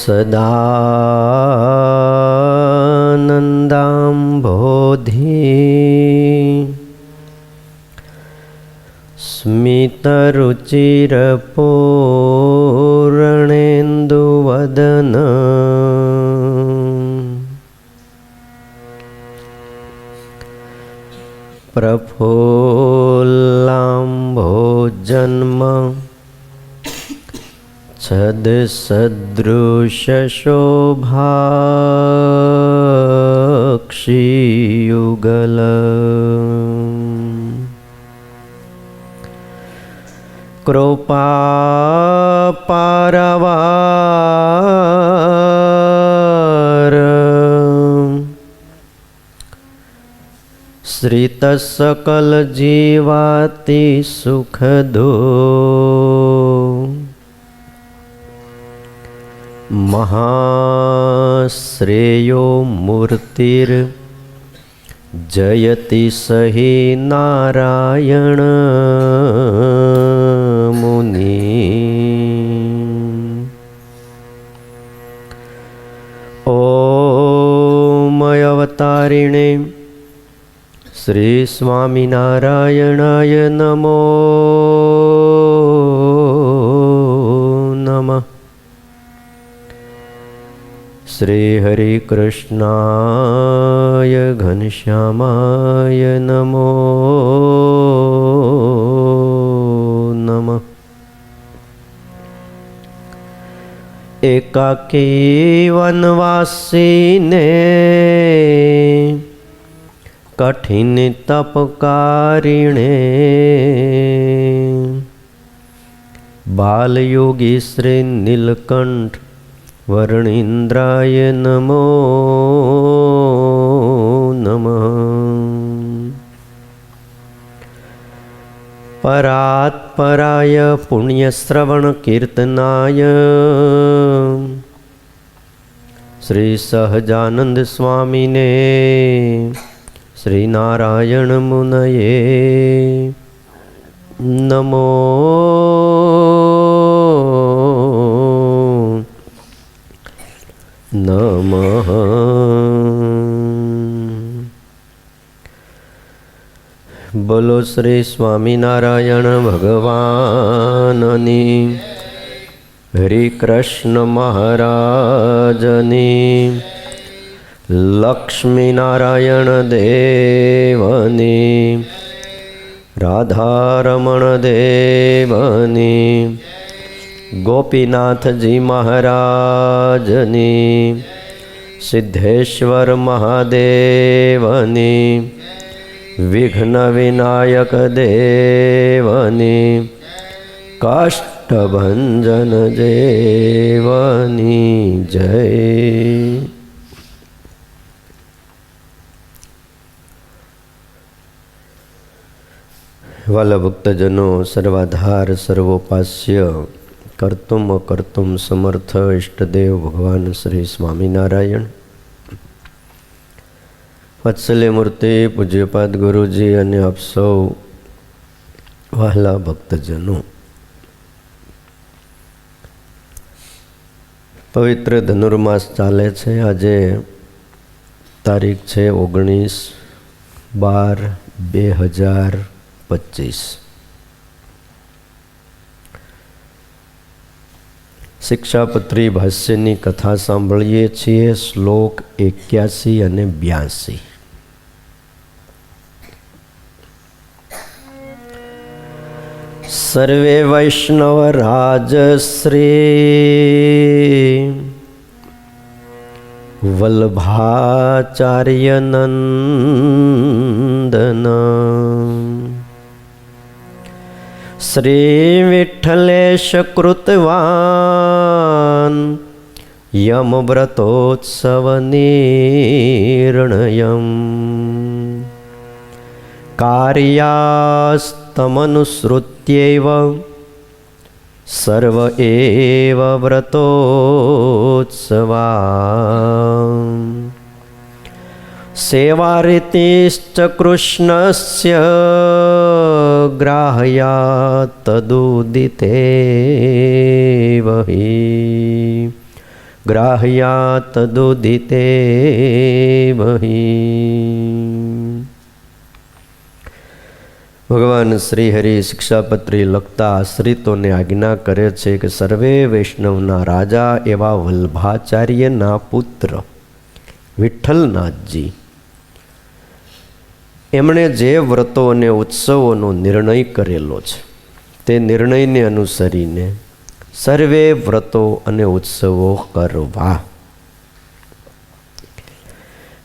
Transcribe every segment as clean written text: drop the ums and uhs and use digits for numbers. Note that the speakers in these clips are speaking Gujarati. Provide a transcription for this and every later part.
સદાનંદાંબોધિ સ્મિતરુચિરપૂર્ણેન્દુવદન પ્રફુલ્લાંભોજન્મ છદસદૃશશોભાક્ષિયુગલ કૃપાપારવાર શ્રિતસકલ જીવાતિ સુખદો મહાશ્રેયો મૂર્તિર જયતિ સહિ નારાયણ મુનિ ઓમ અવતારિણે શ્રી સ્વામિનારાયણાય નમો નમઃ. શ્રી હરિ કૃષ્ણાય ઘનશ્યામાય નમો નમઃ. એકાકી વનવાસીને કઠિન તપકારિણે બાલયોગી શ્રી નીલકંઠ વર્ણિન્દ્રાય નમો નમઃ. પરાત્પરાય પુણ્યશ્રવણ કીર્તનાય શ્રી સહજાનંદ સ્વામીને શ્રી નારાયણ મુનયે નમો નમઃ. બોલો શ્રી સ્વામિનારાયણ ભગવાનની, હરિ કૃષ્ણ મહારાજની, લક્ષ્મીનારાયણ દેવની, રાધારમણ દેવની, ગોપીનાથજી મહારાજની, સિદ્ધેશ્વર મહાદેવની, વિઘ્ન વિનાયક દેવની, કાષ્ટભંજન દેવની જય. વાલા ભક્તજનો, સર્વાધાર સર્વોપાસ્ય કર્તુમ અકર્તુમ સમર્થ ઇષ્ટદેવ ભગવાન શ્રી સ્વામિનારાયણ, વત્સલ્ય મૂર્તિ પૂજ્યપાદ ગુરુજી અને આપ સૌ વહાલા ભક્તજનો, પવિત્ર ધનુર્માસ ચાલે છે. આજે તારીખ છે 19/12/2025. શિક્ષાપત્રી ભાષ્યની કથા સાંભળીએ છીએ. શ્લોક 81 અને 82. સર્વે વૈષ્ણવ રાજશ્રી વલ્ભાચાર્ય નંદન શ્રી વિઠ્ઠલેશ કૃતવાન યમવ્રતોત્સવ નિર્ણયમ કાર્યાસ્તમનુસૃત્યૈવ સર્વ એવ વ્રતોત્સવા સેવારીતિશ્ચ કૃષ્ણસ્ય ગ્રાહ્યા તદુદિતેવ હિ ગ્રાહ્યા તદુદિતે બહિ. ભગવાન શ્રી હરિ શિક્ષાપત્રી લખતા આશ્રિતોને આજ્ઞા કરે છે કે સર્વે વૈષ્ણવના રાજા એવા વલ્ભાચાર્યના પુત્ર વિઠ્ઠલનાથજી એમણે જે વ્રતો અને ઉત્સવોનો નિર્ણય કરેલો છે તે નિર્ણયને અનુસરીને સર્વે વ્રતો અને ઉત્સવો કરવા.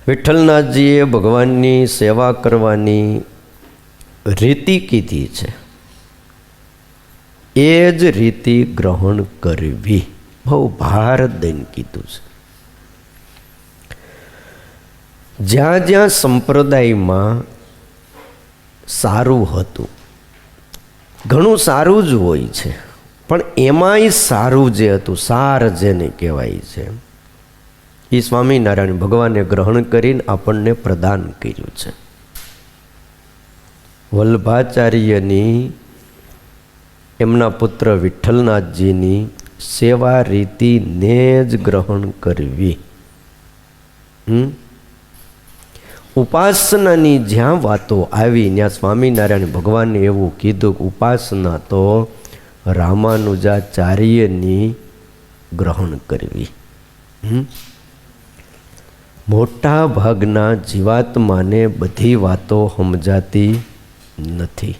વિઠ્ઠલનાથજીએ ભગવાનની સેવા કરવાની રીતિ કીધી છે, એ જ રીતિ ગ્રહણ કરવી. બહુ ભાર દઈને કીધું છે. જ્યાં જ્યાં સંપ્રદાયમાં સારું હતું, ઘણું સારું જ હોય છે, પણ એમાંય સારું જે હતું, સાર જેને કહેવાય છે, એ સ્વામિનારાયણ ભગવાને ગ્રહણ કરીને આપણને પ્રદાન કર્યું છે. વલ્ભાચાર્યની એમના પુત્ર વિઠ્ઠલનાથજીની સેવા રીતિને જ ગ્રહણ કરવી. ઉપાસનાની જ્યાં વાતો આવી ત્યાં સ્વામિનારાયણ ભગવાને એવું કીધું કે ઉપાસના તો રામાનુજાચાર્યની ગ્રહણ કરવી. મોટા ભાગના જીવાત્માને બધી વાતો સમજાતી નથી.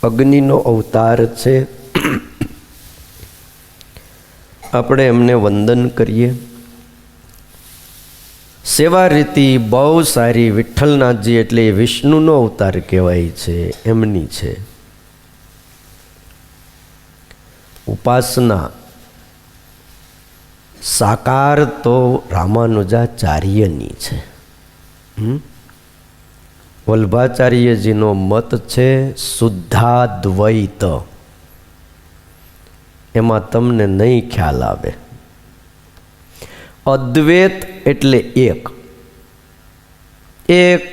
અગ્નિનો અવતાર છે, આપણે એમને વંદન કરીએ. સેવા રીતિ બહુ સારી. વિઠ્ઠલનાથજી એટલે વિષ્ણુનો અવતાર કહેવાય છે, એમની છે. ઉપાસના સાકાર તો રામાનુજાચાર્યની છે. વલ્ભાચાર્યજીનો મત છે શુદ્ધાદ્વૈત. એમાં તમને નહીં ખ્યાલ આવે. અદ્વૈત એટલે એક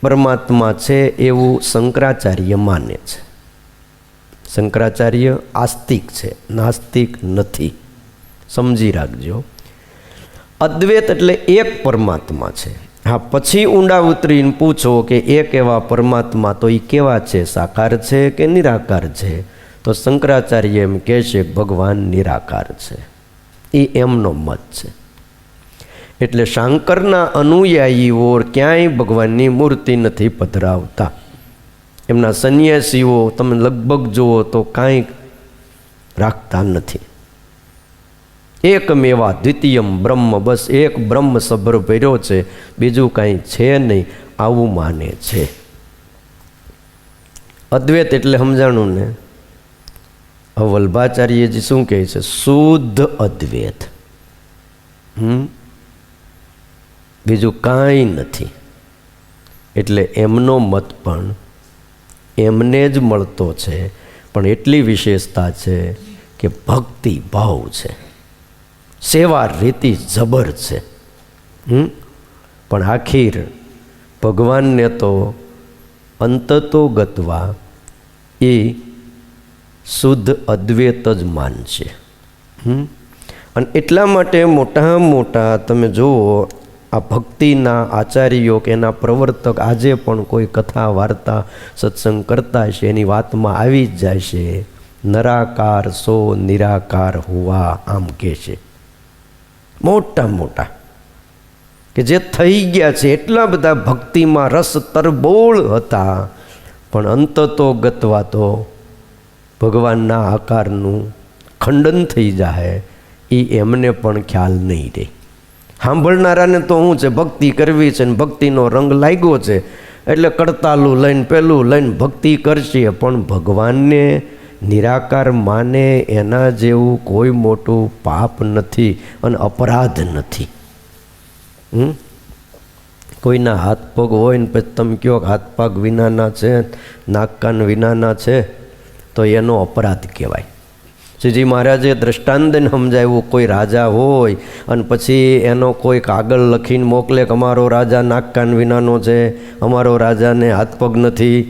પરમાત્મા છે એવું શંકરાચાર્ય માને છે. શંકરાચાર્ય આસ્તિક છે, નાસ્તિક નથી, સમજી રાખજો. અદ્વૈત એટલે એક પરમાત્મા છે. હા, પછી ઊંડા ઉતરીને પૂછો કે એક એવા પરમાત્મા તો એ કેવા છે, સાકાર છે કે નિરાકાર છે? તો શંકરાચાર્ય એમ કહે છે કે ભગવાન નિરાકાર છે. એ એમનો મત છે. એટલે શાંકરના અનુયાયીઓ ક્યાંય ભગવાનની મૂર્તિ નથી પધરાવતા. એમના સંન્યાસીઓ તમે લગભગ જુઓ તો કાંઈ રાખતા નથી. એકમેવા દ્વિતીયમ બ્રહ્મ, બસ એક બ્રહ્મ સભર ભર્યો છે, બીજું કાંઈ છે નહીં, આવું માને છે. અદ્વૈત એટલે સમજાણું ને? વલ્ભાચાર્યજી શું કહે છે? શુદ્ધ અદ્વૈત. બીજું કાંઈ નથી. એટલે એમનો મત પણ એમને જ મળતો છે, પણ એટલી વિશેષતા છે કે ભક્તિ ભાવ છે, સેવા રીતિ જબર છે. પણ આખીર ભગવાનને તો અંતતો ગતવા એ શુદ્ધ અદ્વૈત જ માનશે. અને એટલા માટે મોટા મોટા તમે જુઓ આ ભક્તિના આચાર્યો કે એના પ્રવર્તક આજે પણ કોઈ કથા વાર્તા સત્સંગ કરતા હશે એની વાતમાં આવી જ જાય છે, નરાકાર સો નિરાકાર હુઆ, આમ કહે છે. મોટા મોટા કે જે થઈ ગયા છે, એટલા બધા ભક્તિમાં રસ તરબોળ હતા, પણ અંતતો ગતવા તો ભગવાનના આકારનું ખંડન થઈ જાય એ એમને પણ ખ્યાલ નહીં રહે. સાંભળનારાને તો શું છે, ભક્તિ કરવી છે ને ભક્તિનો રંગ લાગ્યો છે એટલે કડતાલું લઈને પેલું લઈને ભક્તિ કરશે, પણ ભગવાનને નિરાકાર માને એના જેવું કોઈ મોટું પાપ નથી અને અપરાધ નથી. કોઈના હાથ પગ હોય ને પછી તમે કહો હાથ પગ વિનાના છે, નાક કાન વિનાના છે, તો એનો અપરાધ કહેવાય. શ્રીજી મહારાજે દ્રષ્ટાંતને સમજાવ્યું. કોઈ રાજા હોય અને પછી એનો કોઈ કાગળ લખીને મોકલે કે અમારો રાજા નાક કાન વિનાનો છે, અમારો રાજાને હાથ પગ નથી,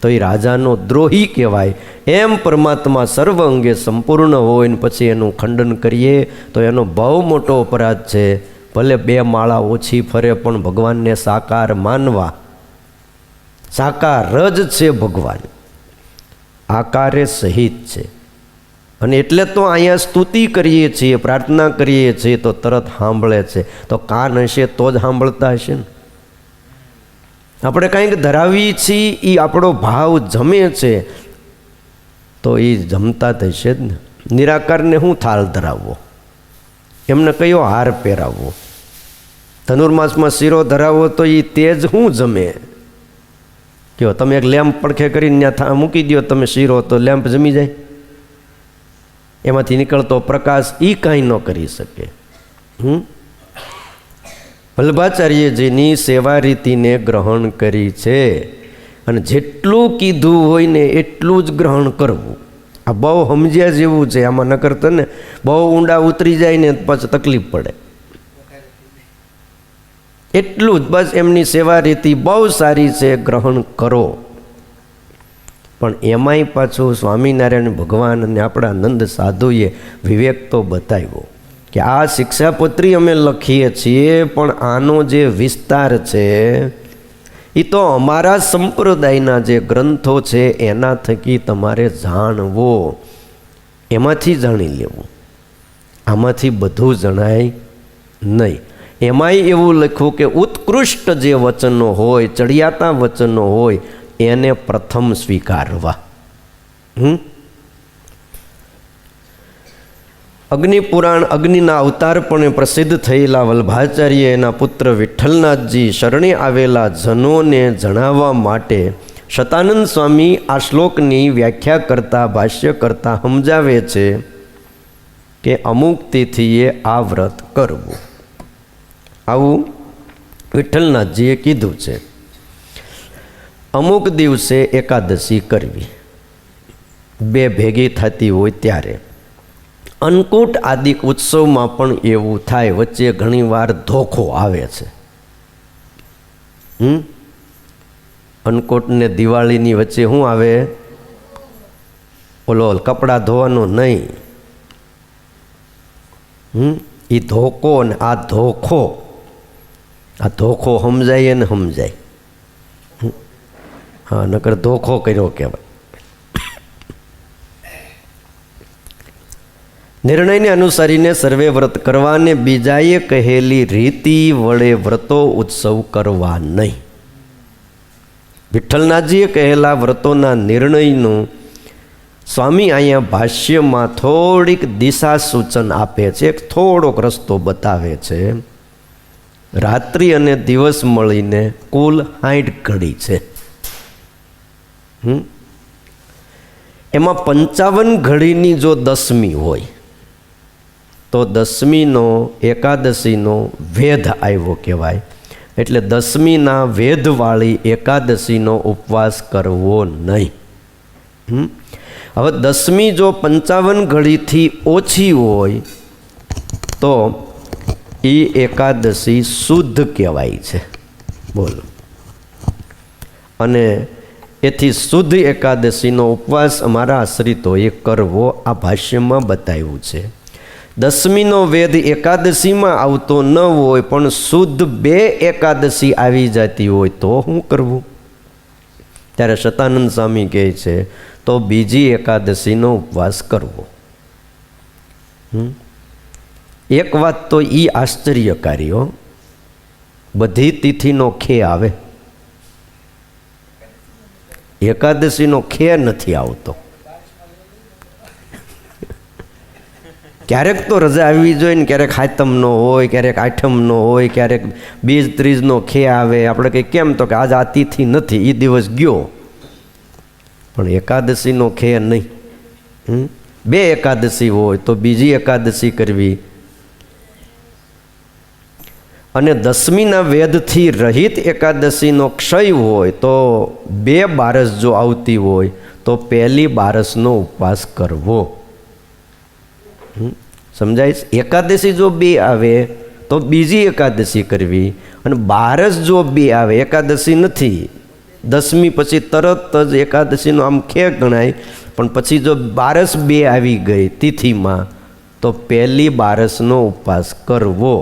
તો એ રાજાનો દ્રોહી કહેવાય. એમ પરમાત્મા સર્વ અંગે સંપૂર્ણ હોય ને પછી એનું ખંડન કરીએ તો એનો બહુ મોટો અપરાધ છે. ભલે 2 માળા ઓછી ફરે પણ ભગવાનને સાકાર માનવા. સાકાર જ છે ભગવાન, આકારે સહિત છે. અને એટલે તો અહીંયા સ્તુતિ કરીએ છીએ, પ્રાર્થના કરીએ છીએ તો તરત સાંભળે છે. તો કાન હશે તો જ સાંભળતા હશે ને. આપણે કંઈક ધરાવીએ છીએ, એ આપણો ભાવ જમે છે તો એ જમતા થશે જ ને. નિરાકારને શું થાળ ધરાવવો, એમને કયો હાર પહેરાવવો? ધનુર્માસમાં શીરો ધરાવો તો એ તેજ શું જમે? કયો તમે એક લેમ્પ પડખે કરીને ત્યાં મૂકી દો તમે શીરો, તો લેમ્પ જમી જાય? એમાંથી નીકળતો પ્રકાશ એ કાંઈ ન કરી શકે. વલ્લભાચાર્યજીની સેવા રીતિને ગ્રહણ કરી છે અને જેટલું કીધું હોય ને એટલું જ ગ્રહણ કરવું. આ બહુ સમજ્યા જેવું છે. આમાં ન કરતા ને બહુ ઊંડા ઉતરી જાય ને પછી તકલીફ પડે. એટલું જ બસ. એમની સેવા રીતિ બહુ સારી છે, ગ્રહણ કરો. પણ એમાંય પાછું સ્વામિનારાયણ ભગવાન અને આપણા નંદ સાધુએ વિવેક તો બતાવ્યો કે આ શિક્ષાપત્રી અમે લખીએ છીએ પણ આનો જે વિસ્તાર છે એ તો અમારા સંપ્રદાયના જે ગ્રંથો છે એના થકી તમારે જાણવો, એમાંથી જાણી લેવું. આમાંથી બધું જણાય નહીં. એમાંય એવું લખ્યું કે ઉત્કૃષ્ટ જે વચનો હોય, ચડિયાતા વચનો હોય એને પ્રથમ સ્વીકારવા. અગ્નિપુરાણ અગ્નિના અવતારપણે પ્રસિદ્ધ થયેલા વલ્લભાચાર્ય એના પુત્ર વિઠ્ઠલનાથજી શરણે આવેલા જનોને જણાવવા માટે શતાનંદ સ્વામી આ શ્લોકની વ્યાખ્યા કરતા, ભાષ્ય કરતા સમજાવે છે કે અમુક તિથિએ આ વ્રત કરવું. આવું વિઠ્ઠલનાથજીએ કીધું છે. અમુક દિવસે એકાદશી કરવી, 2 ભેગી થતી હોય ત્યારે. અન્નકૂટ આદિક ઉત્સવમાં પણ એવું થાય. વચ્ચે ઘણીવાર ધોખો આવે છે. અન્નકૂટ ને દિવાળીની વચ્ચે શું આવે? ઓલો કપડાં ધોવાનો નહીં, એ ધોકો ને આ ધોખો. આ ધોખો સમજાય ને સમજાય. હા, નકર ધોખો કર્યો કહેવાય. નિર્ણયને અનુસરીને સર્વે વ્રત કરવાને બીજાએ કહેલી રીતિ વડે વ્રતો ઉત્સવ કરવા નહીં. વિઠ્ઠલનાથજીએ કહેલા વ્રતોના નિર્ણયનું સ્વામી અહીંયા ભાષ્યમાં થોડીક દિશા સૂચન આપે છે, થોડોક રસ્તો બતાવે છે. રાત્રિ અને દિવસ મળીને કુલ 60 ઘડી છે. એમાં 55 ઘડીની જો દસમી હોય તો દસમીનો એકાદશીનો વેધ આવ્યો કહેવાય. એટલે દસમીના વેધવાળી એકાદશીનો ઉપવાસ કરવો નહીં. હવે દસમી જો 55 ઘડીથી ઓછી હોય તો એ એકાદશી શુદ્ધ કહેવાય છે. બોલો. અને એથી શુદ્ધ એકાદશીનો ઉપવાસ અમારા આશ્રિતોએ કરવો આ ભાષ્યમાં બતાવ્યું છે. દસમીનો વેદ એકાદશીમાં આવતો ન હોય પણ શુદ્ધ 2 એકાદશી આવી જતી હોય તો શું કરવું? ત્યારે શતાનંદ સ્વામી કહે છે તો બીજી એકાદશીનો ઉપવાસ કરવો. એક વાત તો એ આશ્ચર્યકારી હો, બધી તિથિનો ખે આવે, એકાદશીનો ખે નથી આવતો. ક્યારેક તો રજા આવવી જોઈએ ને, ક્યારેક હાતમનો હોય, ક્યારેક આઠમનો હોય, ક્યારેક બીજ ત્રીજનો ખે આવે. આપણે કંઈ કેમ તો કે આજ આ તિથિ નથી, એ દિવસ ગયો, પણ એકાદશીનો ખે નહીં. 2 એકાદશી હોય તો બીજી એકાદશી કરવી. અને દસમીના વેદથી રહિત એકાદશીનો ક્ષય હોય તો 2 બારસ જો આવતી હોય તો પહેલી બારસનો ઉપવાસ કરવો. સમજાય? એકાદશી જો 2 આવે તો બીજી એકાદશી કરવી, અને બારસ જો 2 આવે, એકાદશી નથી 10મી પછી તરત જ એકાદશીનો આમ ખેક ગણાય, પણ પછી જો 12 આવી ગઈ તિથિમાં તો પહેલી 12નો ઉપવાસ કરવો.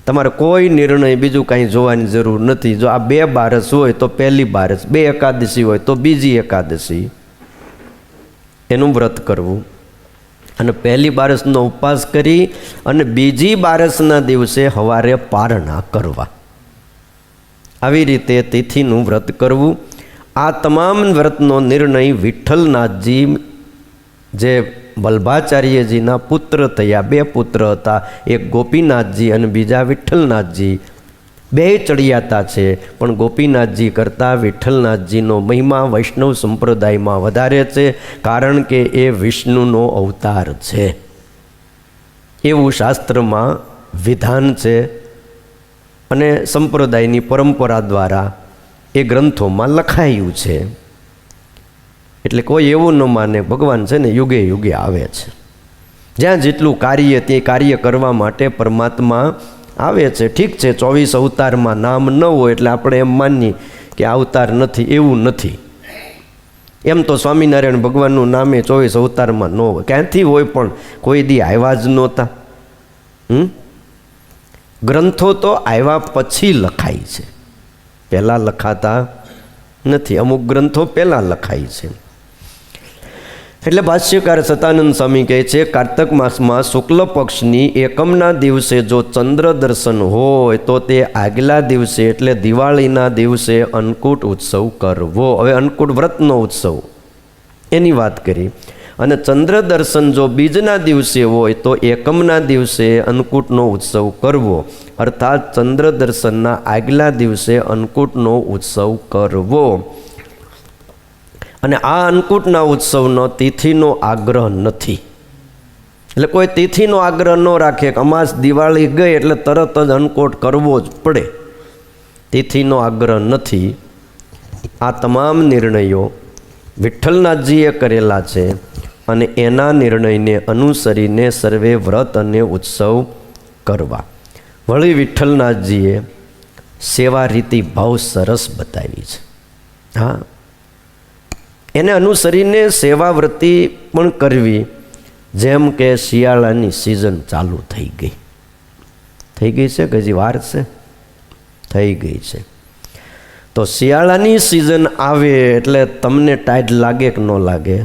તમારે કોઈ નિર્ણય બીજું કાંઈ જોવાની જરૂર નથી. જો આ 2 12 હોય તો પહેલી 12, 2 એકાદશી હોય તો બીજી એકાદશી, એનું વ્રત કરવું. અને પહેલી 12નો ઉપવાસ કરી અને બીજી 12ના દિવસે સવારે પારણા કરવા. આવી રીતે તિથિનું વ્રત કરવું. આ તમામ વ્રતનો નિર્ણય વિઠ્ઠલનાથજી, જે વલ્ભાચાર્યજીના પુત્ર થયા, 2 પુત્ર હતા, એક ગોપીનાથજી અને બીજા વિઠ્ઠલનાથજી, 2 ચડિયાતા છે, પણ ગોપીનાથજી કરતાં વિઠ્ઠલનાથજીનો મહિમા વૈષ્ણવ સંપ્રદાયમાં વધારે છે, કારણ કે એ વિષ્ણુનો અવતાર છે, એવું શાસ્ત્રમાં વિધાન છે. અને સંપ્રદાયની પરંપરા દ્વારા એ ગ્રંથોમાં લખાયું છે. એટલે કોઈ એવું ન માને, ભગવાન છે ને યુગે યુગે આવે છે. જ્યાં જેટલું કાર્ય તે કાર્ય કરવા માટે પરમાત્મા આવે છે. ઠીક છે, 24 અવતારમાં નામ ન હોય એટલે આપણે એમ માનીએ કે અવતાર નથી, એવું નથી. એમ તો સ્વામિનારાયણ ભગવાનનું નામે 24 અવતારમાં ન હોય. ક્યાંથી હોય? પણ કોઈ દી આવ્યા જ નહોતા. ગ્રંથો તો આવ્યા પછી લખાય છે, પહેલાં લખાતા નથી. અમુક ગ્રંથો પહેલાં લખાય છે. એટલે ભાષ્યકાર સતાનંદ સ્વામી કહે છે, કાર્તક માસમાં શુક્લ પક્ષની એકમના દિવસે જો ચંદ્ર દર્શન હોય તો તે આગલા દિવસે એટલે દિવાળીના દિવસે અન્નકૂટ ઉત્સવ કરવો. હવે અન્નકૂટ વ્રતનો ઉત્સવ એની વાત કરી. અને ચંદ્ર દર્શન જો બીજના દિવસે હોય તો એકમના દિવસે અન્નકૂટનો ઉત્સવ કરવો, અર્થાત ચંદ્ર દર્શનના આગલા દિવસે અન્નકૂટનો ઉત્સવ કરવો. અને આ અન્નકૂટના ઉત્સવનો તિથિનો આગ્રહ નથી. એટલે કોઈ તિથિનો આગ્રહ ન રાખે કે અમાસ દિવાળી ગઈ એટલે તરત જ અન્નકૂટ કરવો જ પડે, તિથિનો આગ્રહ નથી. આ તમામ નિર્ણયો વિઠ્ઠલનાથજીએ કરેલા છે અને એના નિર્ણયને અનુસરીને સર્વે વ્રત અને ઉત્સવ કરવા. વળી વિઠ્ઠલનાથજીએ સેવા રીતિ ભાવ સરસ બતાવી છે. હા, એને અનુસરીને સેવાવ્રતિ પણ કરવી. જેમ કે શિયાળાની સિઝન ચાલુ થઈ ગઈ છે કે હજી વાર છે? થઈ ગઈ છે. તો શિયાળાની સિઝન આવે એટલે તમને ટાઈટ લાગે કે ન લાગે?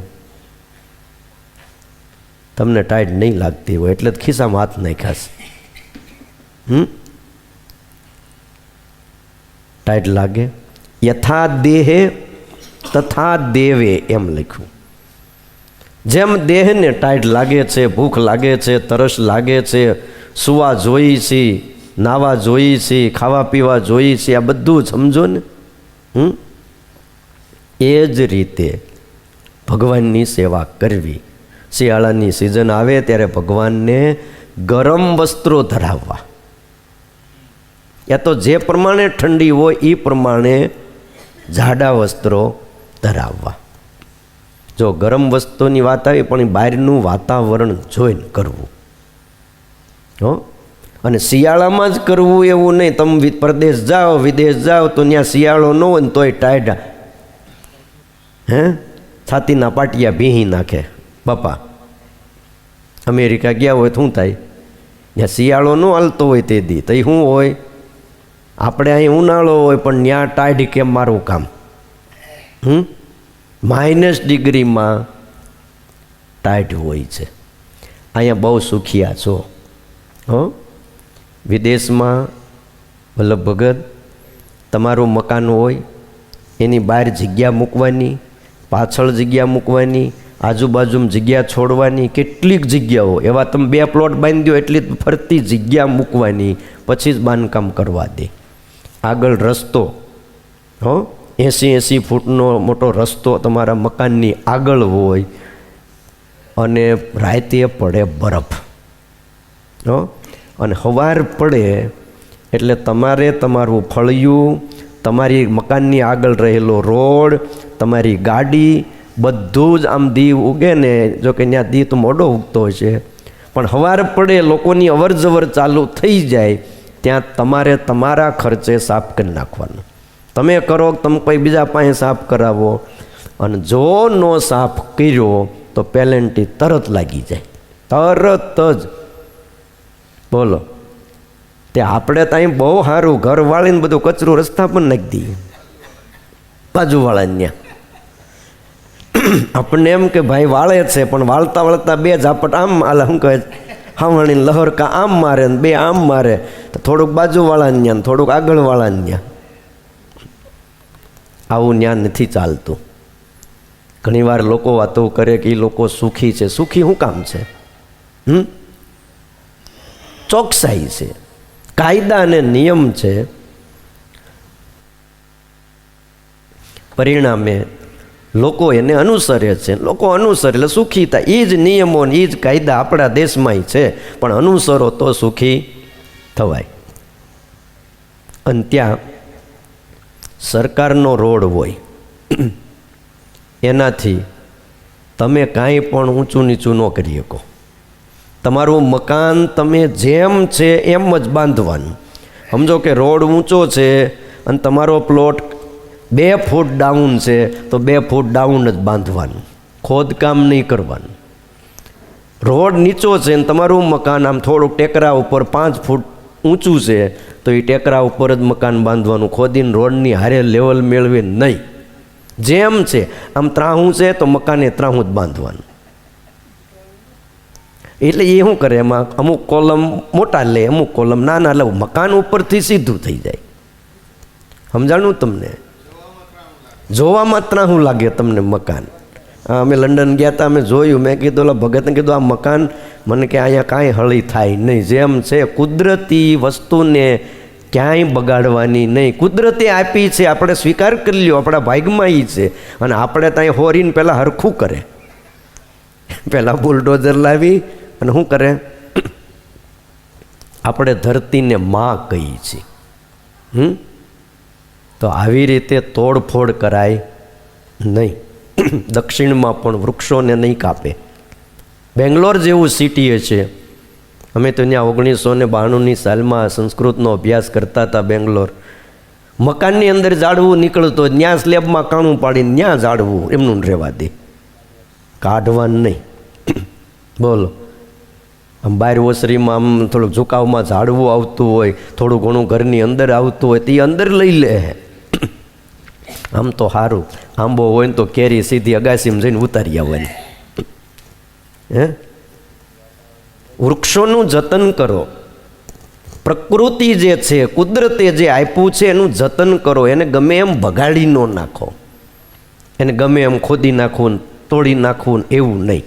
તમને ટાઈટ નહીં લાગતી હોય એટલે ખિસ્સામાં હાથ નાખ્યા છે. ટાઈટ લાગે. યથા દેહે તથા દેવે એમ લખ્યું. જેમ દેહને ટાઈટ લાગે છે, ભૂખ લાગે છે, તરસ લાગે છે, સુવા જોઈ છે, નાવા જોઈ છે, ખાવા પીવા જોઈ છે, આ બધું સમજો ને. એ જ રીતે ભગવાનની સેવા કરવી. શિયાળાની સિઝન આવે ત્યારે ભગવાનને ગરમ વસ્ત્રો ધરાવવા. યા તો જે પ્રમાણે ઠંડી હોય એ પ્રમાણે જાડા વસ્ત્રો ધરાવવા. જો ગરમ વસ્તુની વાત આવી પણ બહારનું વાતાવરણ જોઈને કરવું. હો, અને શિયાળામાં જ કરવું એવું નહીં. તમે પરદેશ જાઓ, વિદેશ જાઓ તો ત્યાં શિયાળો ન હોય ને તોય ટાઈટ છાતીના પાટિયા ભીહી નાખે. બાપા અમેરિકા ગયા હોય તો શું થાય? ત્યાં શિયાળો ન હાલતો હોય તે દી તો શું હોય? આપણે અહીં ઉનાળો હોય પણ ત્યાં ટાઈટ કેમ મારું કામ? -ડિગ્રીમાં ટાઈટ હોય છે. અહીંયા બહુ સુખિયા છો. હો, વિદેશમાં વલ્લભ ભગત તમારું મકાન હોય, એની બહાર જગ્યા મૂકવાની, પાછળ જગ્યા મૂકવાની, આજુબાજુમાં જગ્યા છોડવાની, કેટલીક જગ્યાઓ એવા તમે 2 પ્લોટ બાંધી દો એટલી ફરતી જગ્યા મૂકવાની, પછી જ બાંધકામ કરવા દે. આગળ રસ્તો, હો, 80 ફૂટનો મોટો રસ્તો તમારા મકાનની આગળ હોય અને રાતે પડે બરફ. હો, અને સવાર પડે એટલે તમારે તમારું ફળિયું, તમારી મકાનની આગળ રહેલો રોડ, તમારી ગાડી, બધું જ આમ દી ઉગે ને. જો કે ત્યાં દી તો મોડો ઉગતો હોય છે પણ સવાર પડે લોકોની અવર જવર ચાલુ થઈ જાય ત્યાં તમારે તમારા ખર્ચે સાફ કરી નાખવાનું. તમે કરો, તમે કોઈ બીજા પાસે સાફ કરાવો, અને જો નો સાફ કર્યો તો પેલેન્ટી તરત લાગી જાય, તરત જ. બોલો, તે આપણે ત્યાં બહુ સારું ઘર વાળીને બધું કચરું રસ્તા પર નાખી દઈએ, બાજુવાળાને ત્યાં. આપણને એમ કે ભાઈ વાળે છે, પણ વાળતા વાળતા બે ઝાપટ આમ આલે, શું કહે, હાવણીને લહરકા આમ મારે ને બે આમ મારે, તો થોડુંક બાજુવાળાને ત્યાં, થોડુંક આગળવાળાને ત્યાં. આવું ન્યા નથી ચાલતું. ઘણીવાર લોકો વાતો કરે કે એ લોકો સુખી છે. સુખી શું કામ છે? ચોકસાઈ છે, કાયદા અને નિયમ છે. પરિણામે લોકો એને અનુસરે છે. લોકો અનુસરે એટલે સુખી થાય. એ જ નિયમો ને એ જ કાયદા આપણા દેશમાંય છે, પણ અનુસરો તો સુખી થવાય. અને ત્યાં સરકારનો રોડ હોય, એનાથી તમે કાંઈ પણ ઊંચું નીચું ન કરી શકો. તમારું મકાન તમે જેમ છે એમ જ બાંધવાનું. સમજો કે રોડ ઊંચો છે અને તમારો પ્લોટ 2 ફૂટ ડાઉન છે, તો 2 ફૂટ ડાઉન જ બાંધવાનું, ખોદકામ નહીં કરવાનું. રોડ નીચો છે ને તમારું મકાન આમ થોડુંક ટેકરા ઉપર 5 ફૂટ ઊંચું છે, તો એ ટેકરા ઉપર જ મકાન બાંધવાનું, ખોદીને રોડની હારે લેવલ મેળવે નહીં. જેમ છે આમ ત્રાહું છે તો મકાને ત્રાહું જ બાંધવાનું. એટલે એ શું કરે, એમાં અમુક કોલમ મોટા લે, અમુક કોલમ નાના લે, મકાન ઉપરથી સીધું થઈ જાય. સમજાણું તમને? જોવામાં ત્રાહું લાગે તમને મકાન. અમે લંડન ગયા હતા, અમે જોયું, મેં કીધું ઓલા ભગતને કીધું આ મકાન, મને કે અહીંયા કાંઈ હળી થાય નહીં. જેમ છે કુદરતી વસ્તુને ક્યાંય બગાડવાની નહીં. કુદરતે આપી છે, આપણે સ્વીકાર કરી લ્યો, આપણા ભાગમાં એ છે. અને આપણે ત્યાં હોરીને પહેલાં હરખું કરે, પહેલાં બુલડોઝર લાવી અને શું કરે, આપણે ધરતીને માં કહીએ છીએ. તો આવી રીતે તોડફોડ કરાય નહીં. દક્ષિણમાં પણ વૃક્ષોને નહીં કાપે. બેંગ્લોર જેવું સિટીએ છે. અમે તો ત્યાં 1992ની સાલમાં સંસ્કૃતનો અભ્યાસ કરતા હતા. બેંગ્લોર મકાનની અંદર ઝાડવું નીકળતો, ત્યાં સ્લેબમાં કાણું પાડીને ત્યાં ઝાડવું એમનું રહેવા દે, કાઢવાનું નહીં. બોલો, આમ બહાર ઓસરીમાં આમ થોડુંક ઝુકાવમાં ઝાડવું આવતું હોય, થોડું ઘણું ઘરની અંદર આવતું હોય તો એ અંદર લઈ લે. આમ તો સારું, આંબો હોય ને તો કેરી સીધી અગાસીમાં જઈને ઉતારી આવવાની. વૃક્ષોનું જતન કરો. પ્રકૃતિ જે છે, કુદરતે જે આપ્યું છે એનું જતન કરો. એને ગમે એમ બગાડી ન નાખો, એને ગમે એમ ખોદી નાખવું, તોડી નાખવું, એવું નહીં.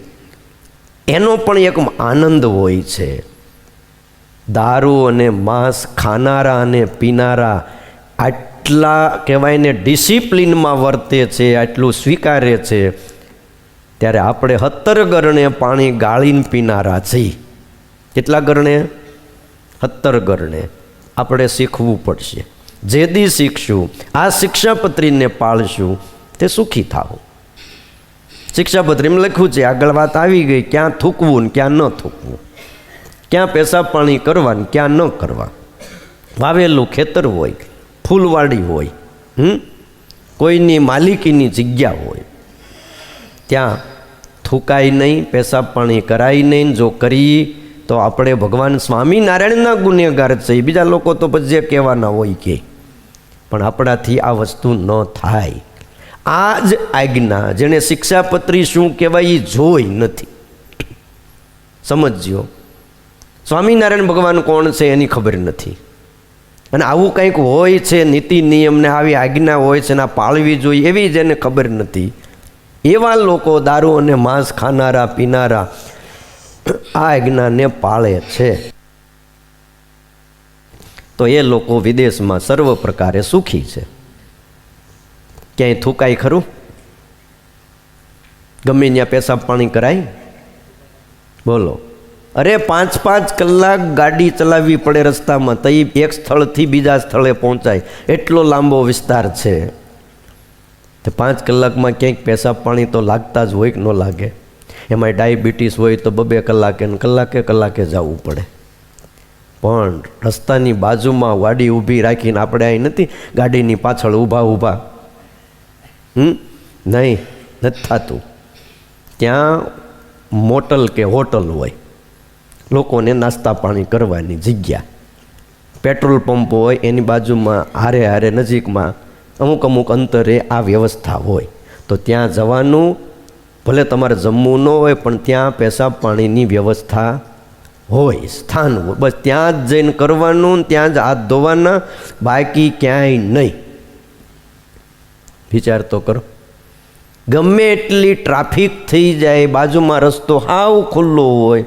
એનો પણ એક આનંદ હોય છે. દારૂ અને માંસ ખાનારા અને પીનારા આટલા કહેવાય ને ડિસિપ્લિનમાં વર્તે છે, આટલું સ્વીકારે છે, ત્યારે આપણે 17 ગરણે પાણી ગાળીને પીનારા છીએ. કેટલા ગરણે? 17 ગરણે. આપણે શીખવું પડશે. જે દી શીખશું, આ શિક્ષાપત્રીને પાળશું, તે સુખી થાવું. શિક્ષાપત્રીમાં લખ્યું છે, આગળ વાત આવી ગઈ, ક્યાં થૂકવું ને ક્યાં ન થૂકવું, ક્યાં પેશાબ પાણી કરવા ને ક્યાં ન કરવા. વાવેલું ખેતર હોય, ફૂલવાડી હોય, કોઈની માલિકીની જગ્યા હોય, ત્યાં થૂકાય નહીં, પેશાબ પાણી કરાય નહીં. જો કરી તો આપણે ભગવાન સ્વામિનારાયણના ગુનેગાર છે. બીજા લોકો તો પછી જે કહેવાના હોય કે, પણ આપણાથી આ વસ્તુ ન થાય. આ જ આજ્ઞા, જેણે શિક્ષાપત્રી શું કહેવાય એ જોઈ નથી. સમજજો, સ્વામિનારાયણ ભગવાન કોણ છે એની ખબર નથી. અને આવું કંઈક હોય છે, નીતિ નિયમને આવી આજ્ઞા હોય છે ને આ પાળવી જોઈએ એવી જેને ખબર નથી, એવા લોકો દારૂ અને માંસ ખાનારા પીનારા આ આજ્ઞાને પાળે છે. તો એ લોકો વિદેશમાં સર્વ પ્રકારે સુખી છે. ક્યાંય થૂકાય ખરું? ગમે ત્યાં પેશાબ પાણી કરાય? બોલો. અરે 5-5 કલાક ગાડી ચલાવવી પડે રસ્તામાં, તો એક સ્થળથી બીજા સ્થળે પહોંચાય, એટલો લાંબો વિસ્તાર છે. તો 5 કલાકમાં ક્યાંક પેશાબ પાણી તો લાગતા જ હોય કે ન લાગે? એમાં ડાયાબિટીસ હોય તો 2-2 કલાકે ને કલાકે જવું પડે. પણ રસ્તાની બાજુમાં વાડી ઊભી રાખીને આપણે અહીં નથી ગાડીની પાછળ ઊભા નહીં, નથી થતું. ત્યાં મોટલ કે હોટલ હોય, લોકોને નાસ્તા પાણી કરવાની જગ્યા, પેટ્રોલ પંપ હોય, એની બાજુમાં હારે નજીકમાં અમુક અંતરે આ વ્યવસ્થા હોય. તો ત્યાં જવાનું, ભલે તમારે જમવું ન હોય પણ ત્યાં પેશાબ પાણીની વ્યવસ્થા હોય, સ્થાન હોય, બસ ત્યાં જ જઈને કરવાનું, ત્યાં જ હાથ ધોવાના, બાકી ક્યાંય નહીં. વિચાર તો કરો. ગમે એટલી ટ્રાફિક થઈ જાય, બાજુમાં રસ્તો હાવ ખુલ્લો હોય,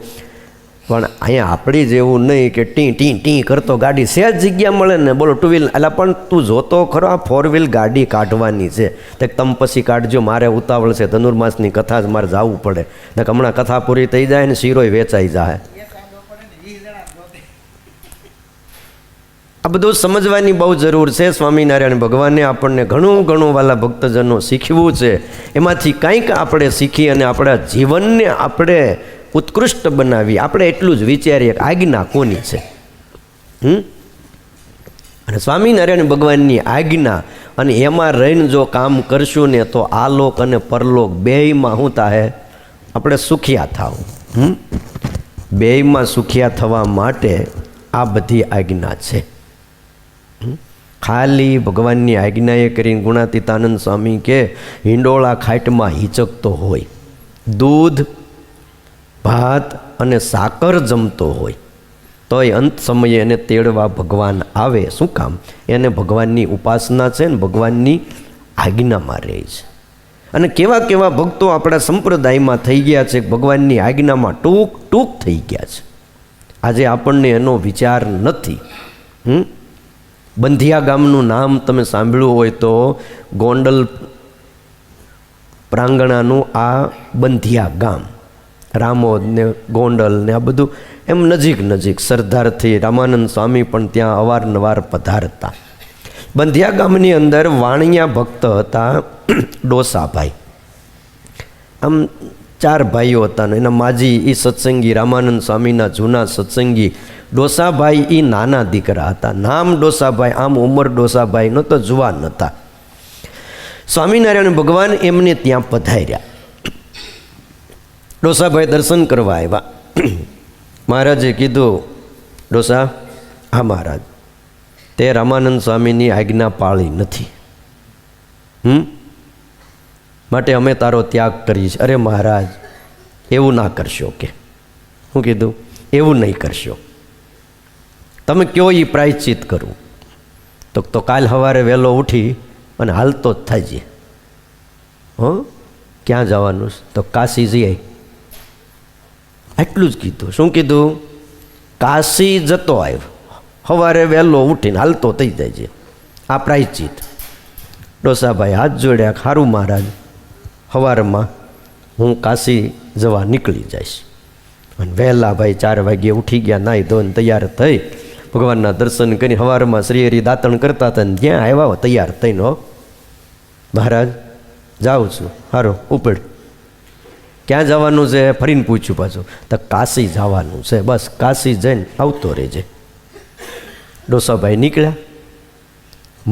પણ અહીંયા આપણી જેવું નહીં કે ટી કરતો ગાડી સહેજ જગ્યા મળે ને બોલો ટુ વ્હીલ, એટલે પણ તું જોતો ખરો આ 4 વ્હીલ ગાડી કાઢવાની છે, તે તમે પછી કાઢજો, મારે ઉતાવળ છે, ધનુર્માસની કથા જ મારે જવું પડે ને, હમણાં કથા પૂરી થઈ જાય ને શીરોય વેચાઈ જાય. આ બધું સમજવાની બહુ જરૂર છે. સ્વામિનારાયણ ભગવાને આપણને ઘણું વાલા ભક્તજનો શીખવું છે, એમાંથી કંઈક આપણે શીખી અને આપણા જીવનને આપણે ઉત્કૃષ્ટ બનાવી. આપણે એટલું જ વિચારીએ કે આજ્ઞા કોની છે. અને સ્વામિનારાયણ ભગવાનની આજ્ઞા, અને એમાં રહીને જો કામ કરશું ને તો આ લોક અને પરલોક બેયમાં શું થાય, આપણે સુખિયા થાવ. બેયમાં સુખિયા થવા માટે આ બધી આજ્ઞા છે. ખાલી ભગવાનની આજ્ઞાએ કરીને ગુણાતીતાનંદ સ્વામી કે હિંડોળા ખાટમાં હિચકતો હોય, દૂધ ભાત અને સાકર જમતો હોય, તોય અંત સમયે એને તેડવા ભગવાન આવે. શું કામ? એને ભગવાનની ઉપાસના છે ને ભગવાનની આજ્ઞામાં રહે છે. અને કેવા ભક્તો આપણા સંપ્રદાયમાં થઈ ગયા છે, ભગવાનની આજ્ઞામાં ટૂંક થઈ ગયા છે. આજે આપણને એનો વિચાર નથી. બંધિયા ગામનું નામ તમે સાંભળ્યું હોય તો ગોંડલ પ્રાંગણાનું આ બંધિયા ગામ, રામોદ ને ગોંડલ ને આ બધું એમ નજીક સરદારથી રામાનંદ સ્વામી પણ ત્યાં અવારનવાર પધારતા. બંધિયા ગામની અંદર વાણિયા ભક્ત હતા ડોસાભાઈ. આમ 4 ભાઈઓ હતા ને એના માજી એ સત્સંગી, રામાનંદ સ્વામીના જૂના સત્સંગી. ડોસાભાઈ એ નાના દીકરા હતા, નામ ડોસાભાઈ, આમ ઉંમર ડોસાભાઈ નો તો જુવાન હતા. સ્વામિનારાયણ ભગવાન એમને ત્યાં પધાર્યા. ડોસાભાઈ દર્શન કરવા આવ્યા. મહારાજે કીધું, ડોસા, હા મહારાજ, તે રામાનંદ સ્વામીની આજ્ઞા પાળી નથી, માટે અમે તારો ત્યાગ કરીશ. અરે મહારાજ, એવું ના કરશો. કે હું કીધું, એવું નહીં કરશો, તમે કયો એ પ્રાયશ્ચિત કરું. તો કાલ સવારે વહેલો ઉઠી અને હાલતો જ થાય. ક્યાં જવાનું? તો કાશી જઈએ. એટલું જ કીધું. શું કીધું? કાશી જતો આવ્યો, સવારે વહેલો ઉઠીને હાલતો થઈ જાય છે, આ પ્રાયશ્ચિત. ડોસાભાઈ હાથ જોડ્યા, ખારું મહારાજ, સવારમાં હું કાશી જવા નીકળી જઈશ. અને વહેલા ભાઈ 4 વાગ્યે ઉઠી ગયા, નાહી ધોઈને તૈયાર થઈ, ભગવાનના દર્શન કરી સવારમાં શ્રી હરિ દાતણ કરતા હતા ને જ્યાં આવ્યા તૈયાર થઈને, મહારાજ જાઉં છું. સારું, ઉપડ. ક્યાં જવાનું છે? ફરીને પૂછ્યું પાછું. તો કાશી જવાનું છે. બસ કાશી જઈને આવતો રહેજે. ડોસાભાઈ નીકળ્યા.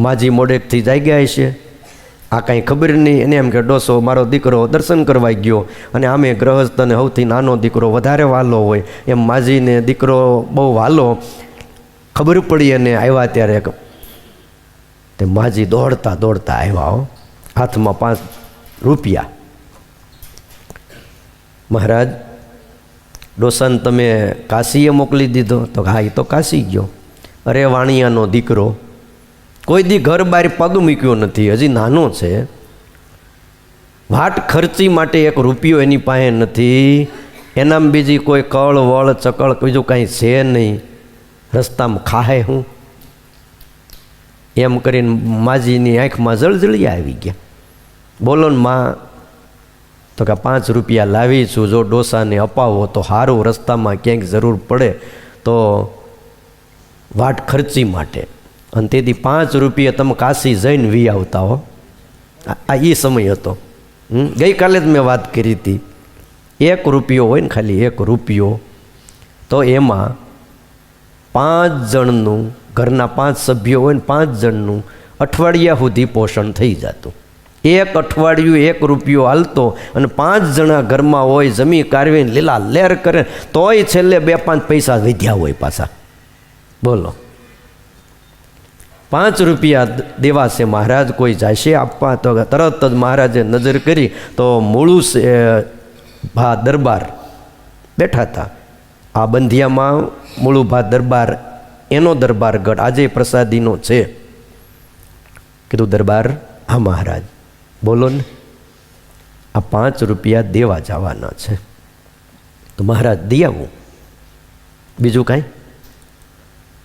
માજી મોડેકથી જાગ્યા છે, આ કાંઈ ખબર નહીં. એને એમ કે ડોસો મારો દીકરો દર્શન કરવા ગયો, અને આમે ગ્રહસ્થ અને સૌથી નાનો દીકરો વધારે વાલો હોય, એમ માજીને દીકરો બહુ વાલો. ખબર પડી અને આવ્યા ત્યારે તે માજી દોડતા આવ્યા, હાથમાં 5 રૂપિયા. મહારાજ, ડોસાને તમે કાશીએ મોકલી દીધો? તો હા, એ તો કાશી ગયો. અરે વાણિયાનો દીકરો કોઈ દી ઘર બહાર પગ મૂક્યો નથી, હજી નાનો છે, વાટ ખર્ચી માટે 1 રૂપિયો એની પાસે નથી, એનામાં બીજી કોઈ કળ વળ ચકળ બીજું કાંઈ છે નહીં, રસ્તામાં ખાહે હું? એમ કરીને માજીની આંખમાં જળજળી આવી ગયા. બોલો ને માં. તો કે 5 રૂપિયા લાવી છું, જો ડોસાને અપાવો તો સારું, રસ્તામાં ક્યાંક જરૂર પડે તો વાટ ખર્ચી માટે. અને તેથી 5 રૂપિયા તમે કાશી જઈને વી આવતા હો. આ એ સમય હતો. ગઈકાલે જ મેં વાત કરી હતી, 1 રૂપિયો હોય ને, ખાલી 1 રૂપિયો, તો એમાં 5 જણનું, ઘરના 5 સભ્યો હોય ને 5 જણનું અઠવાડિયા સુધી પોષણ થઈ જતું. એક અઠવાડિયું 1 રૂપિયો હાલતો અને 5 જણા ઘરમાં હોય, જમી કારવીને લીલા લેર કરે, તોય છેલ્લે 2-5 પૈસા વધ્યા હોય પાછા. બોલો, 5 રૂપિયા દેવા છે મહારાજ, કોઈ જશે આપવા તો તરત જ મહારાજે નજર કરી તો મૂળું ભા દરબાર બેઠા હતા. આ બંધિયામાં મૂળું ભા દરબાર, એનો દરબાર ગઢ આજે પ્રસાદીનો છે. કીધું દરબાર, હા મહારાજ બોલો ને, આ 5 રૂપિયા દેવા જવાના છે. તો મહારાજ દી આવું, બીજું કાંઈ?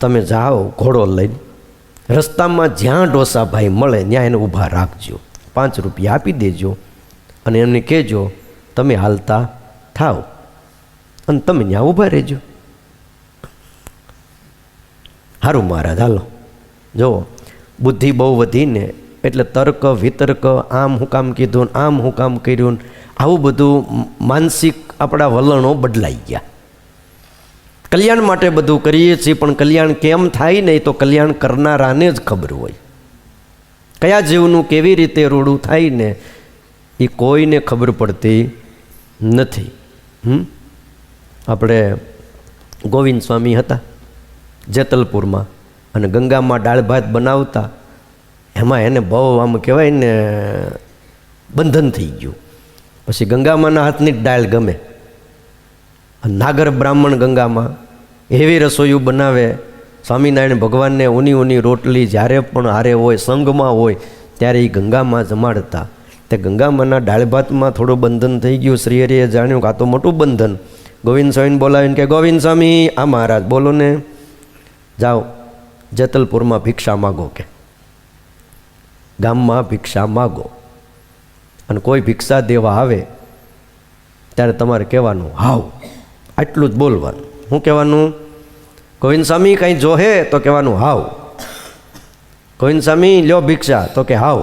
તમે જાઓ ઘોડો લઈને, રસ્તામાં જ્યાં ડોસાભાઈ મળે ત્યાં એને ઊભા રાખજો, 5 રૂપિયા આપી દેજો અને એમને કહેજો તમે હાલતા થાવ અને તમે ત્યાં ઊભા રહેજો. સારું મહારાજ હાલો. જુઓ, બુદ્ધિ બહુ વધીને એટલે તર્ક વિતર્ક, આમ હું કામ કીધું, આમ હું કામ કર્યું, આવું બધું માનસિક આપણા વલણો બદલાઈ ગયા. કલ્યાણ માટે બધું કરીએ છીએ, પણ કલ્યાણ કેમ થાય નહીં તો કલ્યાણ કરનારાને જ ખબર હોય. કયા જીવનું કેવી રીતે રૂડું થાય ને એ કોઈને ખબર પડતી નથી. આપણે ગોવિંદ સ્વામી હતા જેતલપુરમાં, અને ગંગામાં દાળ ભાત બનાવતા, એમાં એને બહુ આમ કહેવાય ને બંધન થઈ ગયું. પછી ગંગામાના હાથની જ દાળ ગમે. નાગર બ્રાહ્મણ ગંગામાં એવી રસોઈયું બનાવે, સ્વામિનારાયણ ભગવાનને ઊની રોટલી જ્યારે પણ હારે હોય, સંઘમાં હોય ત્યારે એ ગંગામાં જમાડતા. તે ગંગામાના દાળ ભાતમાં થોડું બંધન થઈ ગયું. શ્રી હરિએ જાણ્યું કે આ તો મોટું બંધન. ગોવિંદ સ્વામીને બોલાવીને કે ગોવિંદ સ્વામી, આ મહારાજ બોલો ને, જાઓ જેતલપુરમાં ભિક્ષા માગો, કે ગામમાં ભિક્ષા માગો, અને કોઈ ભિક્ષા દેવા આવે ત્યારે તમારે કહેવાનું હાવ, આટલું જ બોલવાનું. શું કહેવાનું? ગોવિંદ સ્વામી કંઈ જોહે તો કહેવાનું હાવ. ગોવિંદ સ્વામી લ્યો ભિક્ષા તો કે હાવ.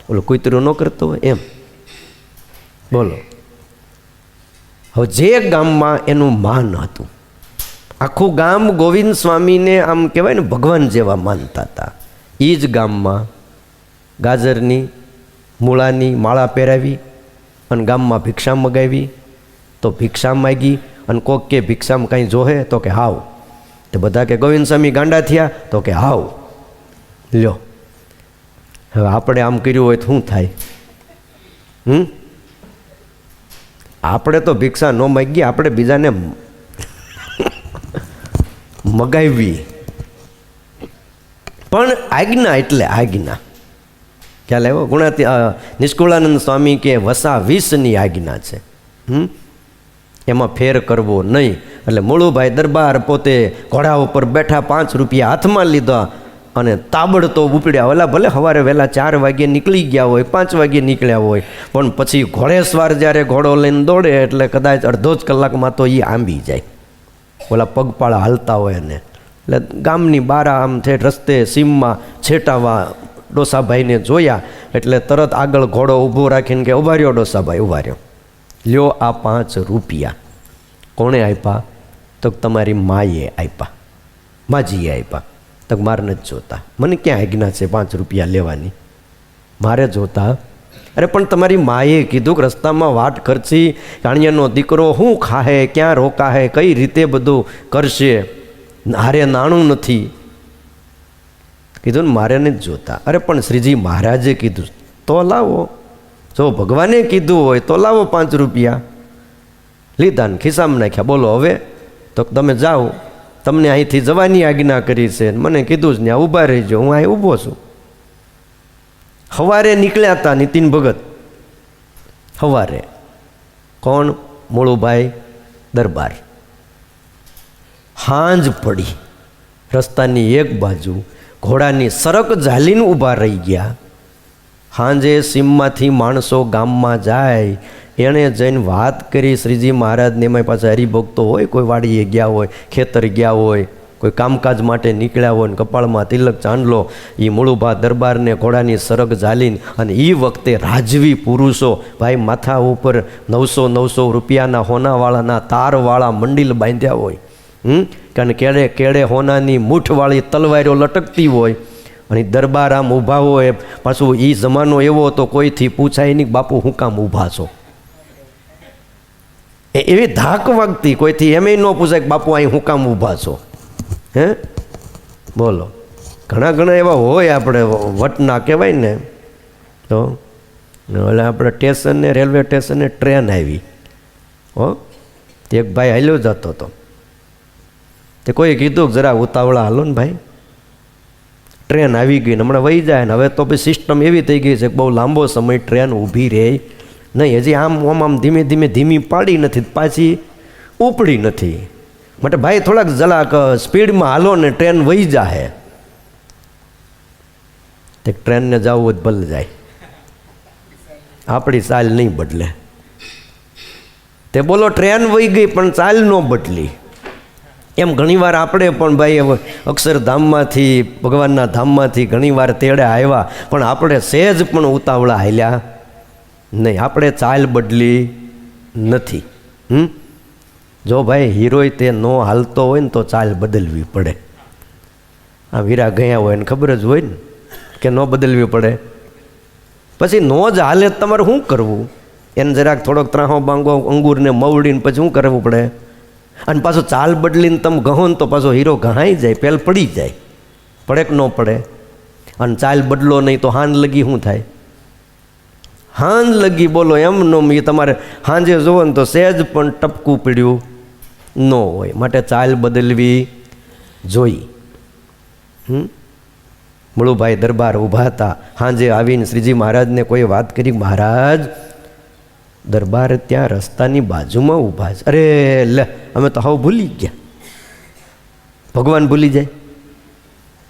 બોલો, કૂતરું ન કરતો હોય એમ. બોલો, હવે જે ગામમાં એનું માન હતું, આખું ગામ ગોવિંદ સ્વામીને આમ કહેવાય ને ભગવાન જેવા માનતા હતા. એ જ ગામમાં ગાજરની મૂળાની માળા પહેરાવી અને ગામમાં ભિક્ષા મગાવી. તો ભિક્ષા માગી અને કોક કે ભિક્ષામાં કાંઈ જોહે તો કે હાવ. તો બધા કે ગોવિંદ સ્વામી ગાંડા થયા તો કે હાવ. લ્યો, હવે આપણે આમ કર્યું હોય તો શું થાય? આપણે તો ભિક્ષા ન માગીએ, આપણે બીજાને મગાવી. પણ આજ્ઞા એટલે આજ્ઞા. ખ્યાલ આવ્યો? ગુણાતી નિષ્કુળાનંદ સ્વામી કે વસા 20ની આજ્ઞા છે. એમાં ફેર કરવો નહીં. એટલે મૂળુભાઈ દરબાર પોતે ઘોડા ઉપર બેઠા, 5 રૂપિયા હાથમાં લીધા અને તાબડતો ઉપડ્યા. ઓલા ભલે સવારે વહેલા 4 વાગ્યે નીકળી ગયા હોય, 5 વાગ્યે નીકળ્યા હોય, પણ પછી ઘોડેસવાર જ્યારે ઘોડો લઈને દોડે એટલે કદાચ અડધો જ કલાકમાં તો એ આંબી જાય. ઓલા પગપાળા હાલતા હોય ને, એટલે ગામની બારા આમ ઠેઠ રસ્તે સીમમાં છેટાવા ડોસાભાઈને જોયા એટલે તરત આગળ ઘોડો ઊભો રાખીને કે ઊભા રહ્યો ડોસાભાઈ, ઊભા રહ્યો. લ્યો આ 5 રૂપિયા. કોણે આપ્યા? તો તમારી માએ આપ્યા, માજીએ આપ્યા. તો મારે નથી જોતા, મને ક્યાં આજ્ઞા છે 5 રૂપિયા લેવાની? મારે જોતા. અરે પણ તમારી માએ કીધું કે રસ્તામાં વાટ ખર્ચી, કાણિયાનો દીકરો શું ખાહે, ક્યાં રોકાહે, કઈ રીતે બધું કરશે, હારે નાણું નથી. કીધું ને મારે નથી જોતા. અરે પણ શ્રીજી મહારાજે કીધું તો લાવો, જો ભગવાને કીધું હોય તો લાવો 5 રૂપિયા. લીધા ને ખિસ્સામાં નાખ્યા. બોલો હવે તો તમે જાઓ, તમને અહીંથી જવાની આજ્ઞા કરી છે, મને કીધું જ ત્યાં ઊભા રહીજો, હું અહીં ઊભો છું. સવારે નીકળ્યા હતા નીતિન ભગત, સવારે. કોણ? મૂળુભાઈ દરબાર. હાંજ પડી, રસ્તાની એક બાજુ ઘોડાની સરક ઝાલીને ઊભા રહી ગયા. સાંજે સીમમાંથી માણસો ગામમાં જાય, એણે જઈને વાત કરી શ્રીજી મહારાજને. એમાં પાછા હરિભક્તો હોય, કોઈ વાડીએ ગયા હોય, ખેતર ગયા હોય, કોઈ કામકાજ માટે નીકળ્યા હોય, ને કપાળમાં તિલક ચાંદલો. એ મૂળુભા દરબારને ઘોડાની સરગ ઝાલીને, અને એ વખતે રાજવી પુરુષો ભાઈ માથા ઉપર 900 રૂપિયાના હોનાવાળાના તારવાળા મંડિલ બાંધ્યા હોય, કારણ કેળે કેળે હોનાની મૂઠવાળી તલવારીઓ લટકતી હોય અને દરબાર આમ ઊભા હોય. પાછું એ જમાનો એવો હતો કોઈથી પૂછાય નહીં બાપુ હું કામ ઊભા છો, એવી ધાક વાગતી. કોઈથી એમ ન પૂછાય કે બાપુ અહીં હું કામ ઊભા છો. હે બોલો, ઘણા ઘણા એવા હોય આપણે વટના કહેવાય ને. તો એટલે આપણે સ્ટેશને રેલવે સ્ટેશને ટ્રેન આવી હો, તે એક ભાઈ હાલ્યો જતો હતો. તે કોઈ કીધું કે જરા ઉતાવળા હાલો ને ભાઈ, ટ્રેન આવી ગઈ ને હમણાં વહી જાય ને. હવે તો પછી સિસ્ટમ એવી થઈ ગઈ છે કે બહુ લાંબો સમય ટ્રેન ઊભી રહે નહીં. હજી આમ ધીમે ધીમે ધીમી પાડી નથી, પાછી ઉપડી નથી. માટે ભાઈ થોડાક જરાક સ્પીડમાં હાલો ને ટ્રેન વહી જાહે. તે ટ્રેનને જવું હોય ભલે જાય, આપણી ચાલ નહીં બદલે. તે બોલો ટ્રેન વહી ગઈ પણ ચાલ ન બદલી. એમ ઘણીવાર આપણે પણ ભાઈ અક્ષરધામમાંથી ભગવાનના ધામમાંથી ઘણીવાર તેડે આવ્યા પણ આપણે સહેજ પણ ઉતાવળા હાલ્યા નહીં, આપણે ચાલ બદલી નથી. જો ભાઈ હીરોય તે ન હાલતો હોય ને તો ચાલ બદલવી પડે. આ વીરા ગયા હોય ને ખબર જ હોય ને કે ન બદલવી પડે. પછી ન જ હાલે તમારે શું કરવું? એને જરાક થોડોક ત્રાહો બાંગો અંગૂરને મવડીને પછી શું કરવું પડે? અને પાછો ચાલ બદલીને તમે કહો ને તો પાછો હીરો ઘણાઈ જાય, પેલ પડી જાય. પડે કે ન પડે? અને ચાલ બદલો નહીં તો હાન લગી શું થાય? હાન લગી બોલો એમનો એ તમારે સાંજે જુઓ ને તો સહેજ પણ ટપકું પીડ્યું ન હોય. માટે ચાલ બદલવી જોઈ. મળુભાઈ દરબાર ઊભા હતા. સાંજે આવીને શ્રીજી મહારાજને કોઈ વાત કરી, મહારાજ દરબાર ત્યાં રસ્તાની બાજુમાં ઊભા છે. અરે લે, અમે તો હાવ ભૂલી ગયા. ભગવાન ભૂલી જાય?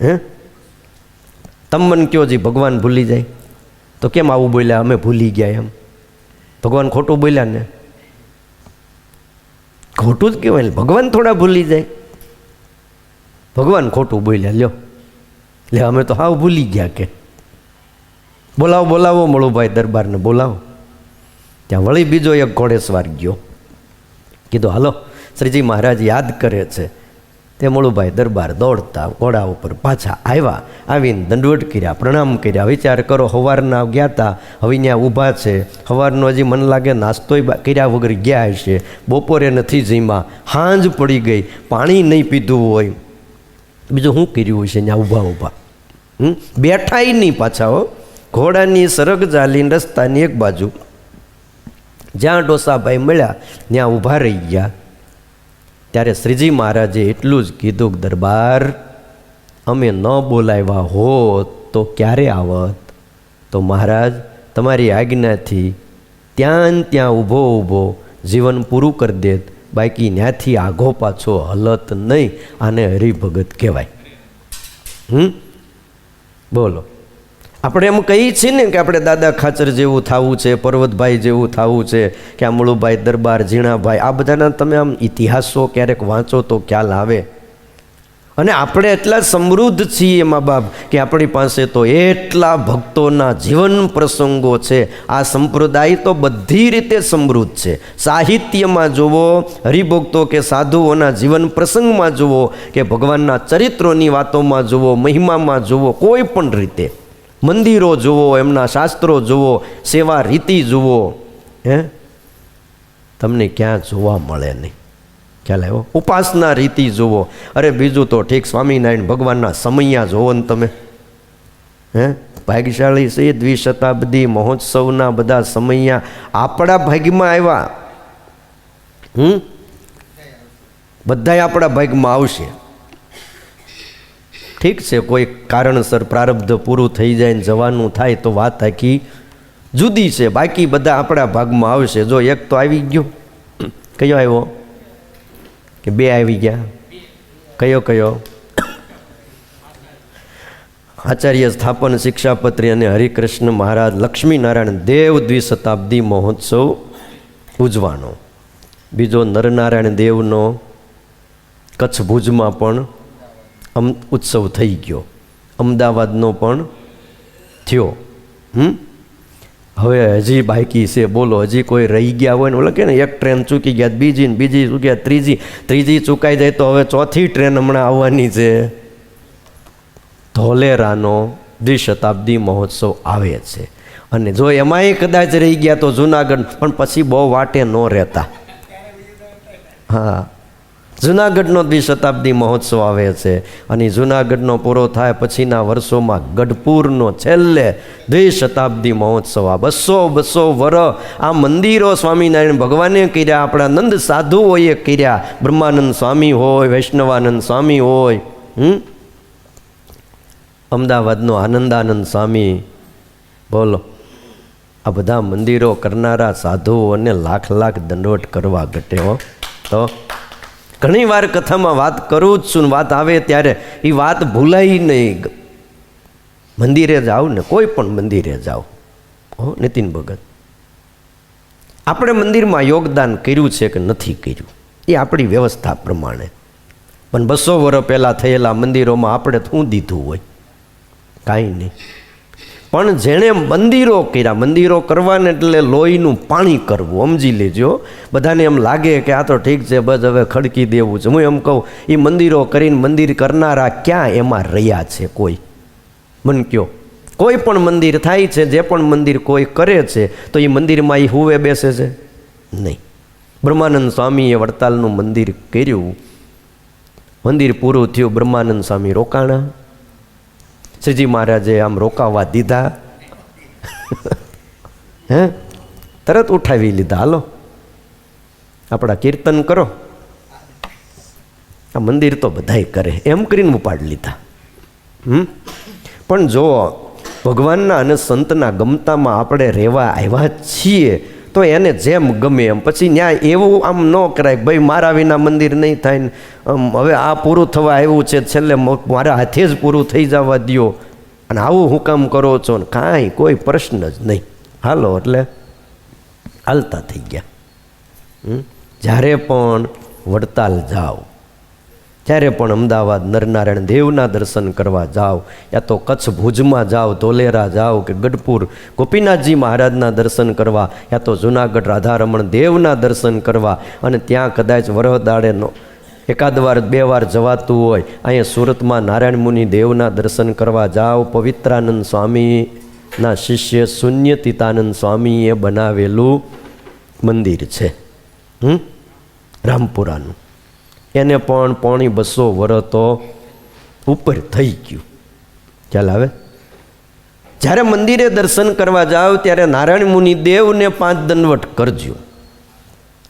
હે તમે મને કહો જી ભગવાન ભૂલી જાય તો કેમ આવું બોલ્યા અમે ભૂલી ગયા એમ? ભગવાન ખોટું બોલ્યા ને? ખોટું જ કહેવાય. ભગવાન થોડા ભૂલી જાય? ભગવાન ખોટું બોલ્યા. લ્યો લે, અમે તો હાવ ભૂલી ગયા. કે બોલાવો બોલાવો મળુભાઈ દરબારને બોલાવો. ત્યાં વળી બીજો એક ઘોડેસવાર ગયો. કીધું હાલો શ્રીજી મહારાજ યાદ કરે છે. તે મળુભાઈ દરબાર દોડતા ઘોડા ઉપર પાછા આવ્યા. આવીને દંડવટ કર્યા, પ્રણામ કર્યા. વિચાર કરો સવારના ગયા હતા, હવે ત્યાં ઊભા છે. સવારનો હજી મને લાગે નાસ્તોય કર્યા વગર ગયા હશે. બપોરે નથી જમ્યા, સાંજ પડી ગઈ, પાણી નહીં પીધું હોય, બીજું શું કર્યું હશે ત્યાં ઊભા ઊભા? બેઠાય નહીં પાછા હો. ઘોડાની સરગ ચાલીને રસ્તાની એક બાજુ જ્યાં ડોસાભાઈ મળ્યા ત્યાં ઊભા રહી ગયા. ત્યારે શ્રીજી મહારાજે એટલું જ કીધું કે દરબાર અમે ન બોલાવ્યા હોત તો ક્યારે આવત? તો મહારાજ તમારી આજ્ઞાથી ત્યાં ઊભો ઊભો જીવન પૂરું કરી દેત, બાકી ત્યાંથી આઘો પાછો હલત નહીં. આને હરિભગત કહેવાય. બોલો, આપણે એમ કહીએ છીએ ને કે આપણે દાદા ખાચર જેવું થવું છે, પર્વતભાઈ જેવું થવું છે, કે આ મળુભાઈ દરબાર, ઝીણાભાઈ, આ બધાના તમે આમ ઇતિહાસો ક્યારેક વાંચો તો ખ્યાલ આવે. અને આપણે એટલા સમૃદ્ધ છીએ મા બાપ કે આપણી પાસે તો એટલા ભક્તોના જીવન પ્રસંગો છે. આ સંપ્રદાય તો બધી રીતે સમૃદ્ધ છે. સાહિત્યમાં જુઓ, હરિભક્તો કે સાધુઓના જીવન પ્રસંગમાં જુઓ, કે ભગવાનના ચરિત્રોની વાતોમાં જુઓ, મહિમામાં જુઓ, કોઈ પણ રીતે મંદિરો જુઓ, એમના શાસ્ત્રો જુઓ, સેવા રીતિ જુઓ, તમને ક્યાં જોવા મળે નહીં. ખ્યાલ આવ્યો? ઉપાસના રીતિ જુઓ. અરે બીજું તો ઠીક, સ્વામિનારાયણ ભગવાનના સમૈયા જુઓ ને તમે. ભાગ્યશાળી છે દ્વિશતાબ્દી મહોત્સવના બધા સમૈયા આપણા ભાગ્યમાં આવ્યા. બધાય આપણા ભાગ્યમાં આવશે. ઠીક છે, કોઈ કારણસર પ્રારબ્ધ પૂરું થઈ જાય ને જવાનું થાય તો વાત આખી જુદી છે. બાકી બધા આપણા ભાગમાં આવશે. જો એક તો આવી ગયો, કયો આવ્યો? કે બે આવી ગયા? કયો કયો? આચાર્ય સ્થાપન શિક્ષાપત્રી અને હરિકૃષ્ણ મહારાજ લક્ષ્મીનારાયણ દેવ દ્વિશતાબ્દી મહોત્સવ ઉજવાનો. બીજો નરનારાયણ દેવનો કચ્છ ભુજમાં પણ ઉત્સવ થઈ ગયો. અમદાવાદનો પણ થયો. હવે હજી બાકી છે, બોલો. હજી કોઈ રહી ગયા હોય ને, ઓલા કે ને એક ટ્રેન ચૂકી ગયા, બીજી ને બીજી ચૂક્યા, ત્રીજી ચૂકાઈ જાય તો હવે ચોથી ટ્રેન હમણાં આવવાની છે. ધોલેરાનો દ્વિશતાબ્દી મહોત્સવ આવે છે, અને જો એમાંય કદાચ રહી ગયા તો જુનાગઢ, પણ પછી બહુ વાટે ન રહેતા. હા, જુનાગઢનો દ્વિશતાબ્દી મહોત્સવ આવે છે, અને જુનાગઢનો પૂરો થાય પછીના વર્ષોમાં ગઢપુરનો છેલ્લે દ્વિશતાબ્દી મહોત્સવ. આ 200 વર્ષ આ મંદિરો સ્વામિનારાયણ ભગવાને કર્યા, આપણા નંદ સાધુઓએ કર્યા. બ્રહ્માનંદ સ્વામી હોય, વૈષ્ણવાનંદ સ્વામી હોય, અમદાવાદનો આનંદાનંદ સ્વામી, બોલો. આ બધા મંદિરો કરનારા સાધુઓને લાખ લાખ દંડવટ કરવા ઘટે હો. તો ઘણી વાર કથામાં વાત કરું જ છું, વાત આવે ત્યારે એ વાત ભૂલાય નહીં. મંદિરે જાઓ ને, કોઈ પણ મંદિરે જાઓ, હો નીતિન ભગત, આપણે મંદિરમાં યોગદાન કર્યું છે કે નથી કર્યું એ આપણી વ્યવસ્થા પ્રમાણે. પણ 200 વર્ષ પહેલાં થયેલા મંદિરોમાં આપણે શું દીધું હોય? કાંઈ નહીં. પણ જેણે મંદિરો કર્યા, મંદિરો કરવાને એટલે લોહીનું પાણી કરવું, સમજી લેજો. બધાને એમ લાગે કે આ તો ઠીક છે, બસ હવે ખડકી દેવું છે. હું એમ કહું, એ મંદિરો કરીને મંદિર કરનારા ક્યાં એમાં રહ્યા છે? કોઈ મન કયો? કોઈ પણ મંદિર થાય છે, જે પણ મંદિર કોઈ કરે છે, તો એ મંદિરમાં એ હુવે બેસે છે? નહીં. બ્રહ્માનંદ સ્વામીએ વડતાલનું મંદિર કર્યું, મંદિર પૂરું થયું, બ્રહ્માનંદ સ્વામી રોકાણા. શ્રીજી મહારાજે આમ રોકાવા દીધા? હે, તરત ઉઠાવી લીધા. હાલો આપણા કીર્તન કરો. આ મંદિર તો બધાય કરે, એમ કરીને ઉપાડી લીધા. પણ જો ભગવાનના અને સંતના ગમતામાં આપણે રહેવા આવ્યા છીએ તો એને જેમ ગમે એમ. પછી ન્યાય એવું આમ ન કરાય, ભાઈ મારા વિના મંદિર નહીં થાય ને, હવે આ પૂરું થવા આવ્યું છે, છેલ્લે મારા હાથે જ પૂરું થઈ જવા દ્યો, અને આવું હું કામ કરો છો ને, કાંઈ કોઈ પ્રશ્ન જ નહીં. હાલો એટલે હાલતા થઈ ગયા. જ્યારે પણ વડતાલ જાઓ, જ્યારે પણ અમદાવાદ નરનારાયણ દેવના દર્શન કરવા જાઓ, યા તો કચ્છ ભુજમાં જાઓ, ધોલેરા જાઓ, કે ગઢપુર ગોપીનાથજી મહારાજના દર્શન કરવા, યા તો જુનાગઢ રાધારમણ દેવના દર્શન કરવા, અને ત્યાં કદાચ વરહદાડેનો એકાદ વાર 2 વાર જવાતું હોય, અહીંયા સુરતમાં નારાયણ મુનિ દેવના દર્શન કરવા જાઓ. પવિત્રાનંદ સ્વામીના શિષ્ય શૂન્યતીતાનંદ સ્વામીએ બનાવેલું મંદિર છે, રામપુરાનું. એને પણ 250 વર્ષ તો ઉપર થઈ ગયું. ખ્યાલ આવે? જ્યારે મંદિરે દર્શન કરવા જાઓ ત્યારે નારાયણ મુનિ દેવને 5 દંડવટ કરજો.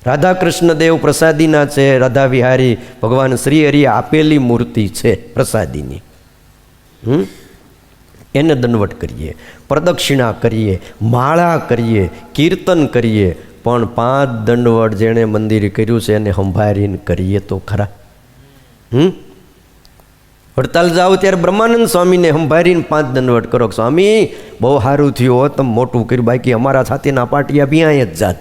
રાધા કૃષ્ણ દેવ પ્રસાદીના છે, રાધા વિહારી ભગવાન શ્રી હરિએ આપેલી મૂર્તિ છે પ્રસાદીની. એને દંડવટ કરીએ, પ્રદક્ષિણા કરીએ, માળા કરીએ, કીર્તન કરીએ. પણ 5 દંડવટ જેણે મંદિર કર્યું છે એને સંભાળીને કરીએ તો ખરા. વડતાલ જાઓ ત્યારે બ્રહ્માનંદ સ્વામીને સંભાળીને 5 દંડવટ કરો. સ્વામી બહુ સારું થયું હો, તમે મોટું કર્યું, બાકી અમારા સાથેના પાટિયા બિયાય જ જાત.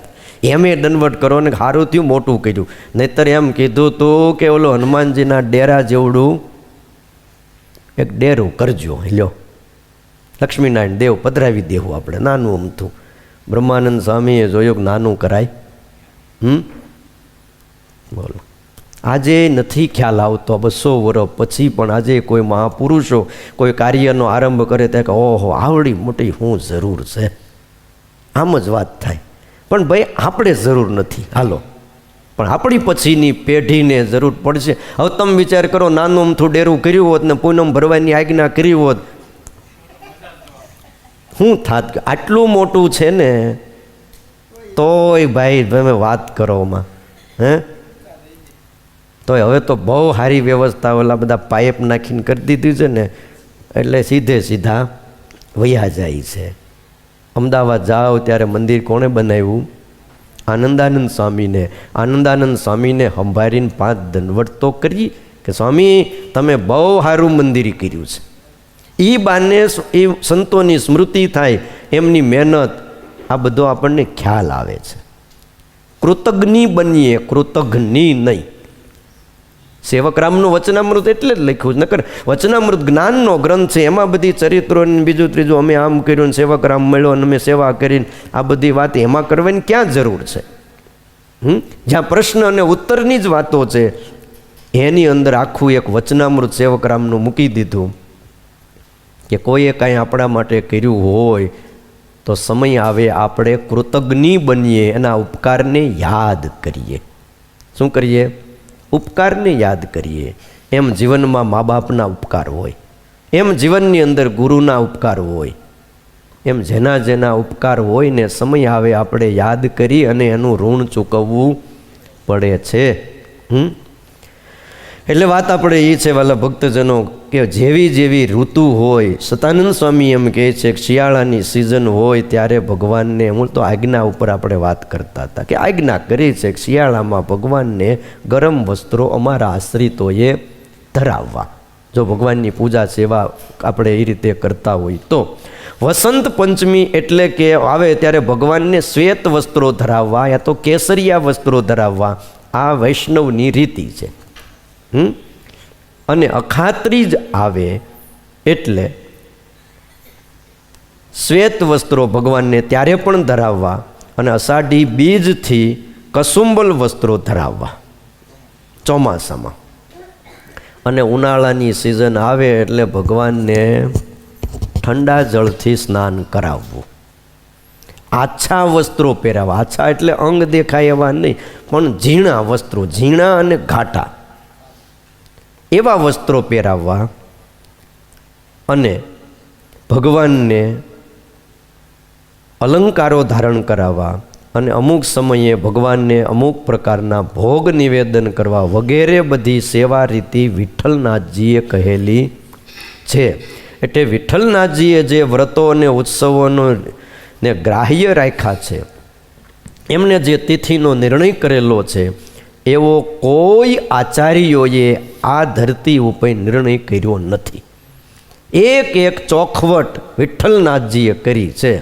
એમે દંડવટ કરો ને સારું થયું મોટું કર્યું. નહીતર એમ કીધું તું કે ઓલો હનુમાનજીના ડેરા જેવડું એક ડેરું કરજો, લ્યો લક્ષ્મીનારાયણ દેવ પધરાવી દેવું આપણે, નાનું અમથું. બ્રહ્માનંદ સ્વામીએ જોયું કે નાનું કરાય. બોલો, આજે નથી ખ્યાલ આવતો, 200 વર્ષ પછી પણ આજે કોઈ મહાપુરુષો કોઈ કાર્યનો આરંભ કરે ત્યાં કે ઓહો આવડી મોટી શું જરૂર છે, આમ જ વાત થાય. પણ ભાઈ આપણે જરૂર નથી, હાલો, પણ આપણી પછીની પેઢીને જરૂર પડશે. હવે તમે વિચાર કરો, નાનું અમથું ડેરું કર્યું હોત ને પૂનમ ભરવાની આજ્ઞા કરી હોત, શું થાત? આટલું મોટું છે ને તોય ભાઈ તમે વાત કરોમાં, તોય હવે તો બહુ સારી વ્યવસ્થા, ઓલા બધા પાઇપ નાખીને કરી દીધું છે ને, એટલે સીધે સીધા વયા જાય છે. અમદાવાદ જાઓ ત્યારે મંદિર કોણે બનાવ્યું? આનંદાનંદ સ્વામીને. આનંદાનંદ સ્વામીને સંભાળીને 5 દંડવટ તો કરી કે સ્વામી તમે બહુ સારું મંદિર કર્યું છે. એ બાને એ સંતોની સ્મૃતિ થાય, એમની મહેનત, આ બધો આપણને ખ્યાલ આવે છે. કૃતજ્ઞ બનીએ, કૃતજ્ઞ નહીં. સેવકરામનું વચનામૃત એટલે જ લખ્યું નકર વચનામૃત જ્ઞાનનો ગ્રંથ છે, એમાં બધી ચરિત્રો બીજું ત્રીજું અમે આમ કર્યું ને સેવકરામ મળ્યો અને અમે સેવા કરીને આ બધી વાત એમાં કરવાની ક્યાં જરૂર છે? જ્યાં પ્રશ્ન અને ઉત્તરની જ વાતો છે એની અંદર આખું એક વચનામૃત સેવકરામનું મૂકી દીધું કે કોઈએ કાંઈ આપણા માટે કર્યું હોય તો સમય આવે આપણે કૃતજ્ઞ બનીએ, એના ઉપકારને યાદ કરીએ. શું કરીએ? ઉપકારને યાદ કરીએ. એમ જીવનમાં મા બાપના ઉપકાર હોય, એમ જીવનની અંદર ગુરુના ઉપકાર હોય, એમ જેના જેના ઉપકાર હોય ને સમય આવે આપણે યાદ કરી અને એનું ઋણ ચૂકવવું પડે છે. એટલે વાત આપણે એ છે વાલા ભક્તજનો કે જેવી જેવી ઋતુ હોય, સતાનંદ સ્વામી એમ કહે છે કે શિયાળાની સિઝન હોય ત્યારે ભગવાનને, હું તો આજ્ઞા ઉપર આપણે વાત કરતા હતા કે આજ્ઞા કરી છે કે શિયાળામાં ભગવાનને ગરમ વસ્ત્રો અમારા આશ્રિતોએ ધરાવવા. જો ભગવાનની પૂજા સેવા આપણે એ રીતે કરતા હોય તો વસંત પંચમી એટલે કે આવે ત્યારે ભગવાનને શ્વેત વસ્ત્રો ધરાવવા યા તો કેસરિયા વસ્ત્રો ધરાવવા, આ વૈષ્ણવની રીતિ છે. અને અખાત્રીજ આવે એટલે શ્વેત વસ્ત્રો ભગવાનને ત્યારે પણ ધરાવવા અને અષાઢી બીજથી કસુંબલ વસ્ત્રો ધરાવવા ચોમાસામાં. અને ઉનાળાની સિઝન આવે એટલે ભગવાનને ઠંડા જળથી સ્નાન કરાવવું, આછા વસ્ત્રો પહેરાવવા. આછા એટલે અંગ દેખાય એવા નહીં, પણ ઝીણા વસ્ત્રો, ઝીણા અને ઘાટા એવા વસ્ત્રો પહેરાવવા અને ભગવાનને અલંકારો ધારણ કરાવવા અને અમુક સમયે ભગવાનને અમુક પ્રકારના ભોગ નિવેદન કરવા વગેરે બધી સેવા રીતિ વિઠ્ઠલનાથજીએ કહેલી છે. એટલે વિઠ્ઠલનાથજીએ જે વ્રતો અને ઉત્સવોનો ને ગ્રાહ્ય રાખ્યા છે, એમને જે તિથિનો નિર્ણય કરેલો છે એવો કોઈ આચાર્યોએ આ ધરતી ઉપર નિર્ણય કર્યો નથી. એક એક ચોખવટ વિઠ્ઠલનાથજીએ કરી છે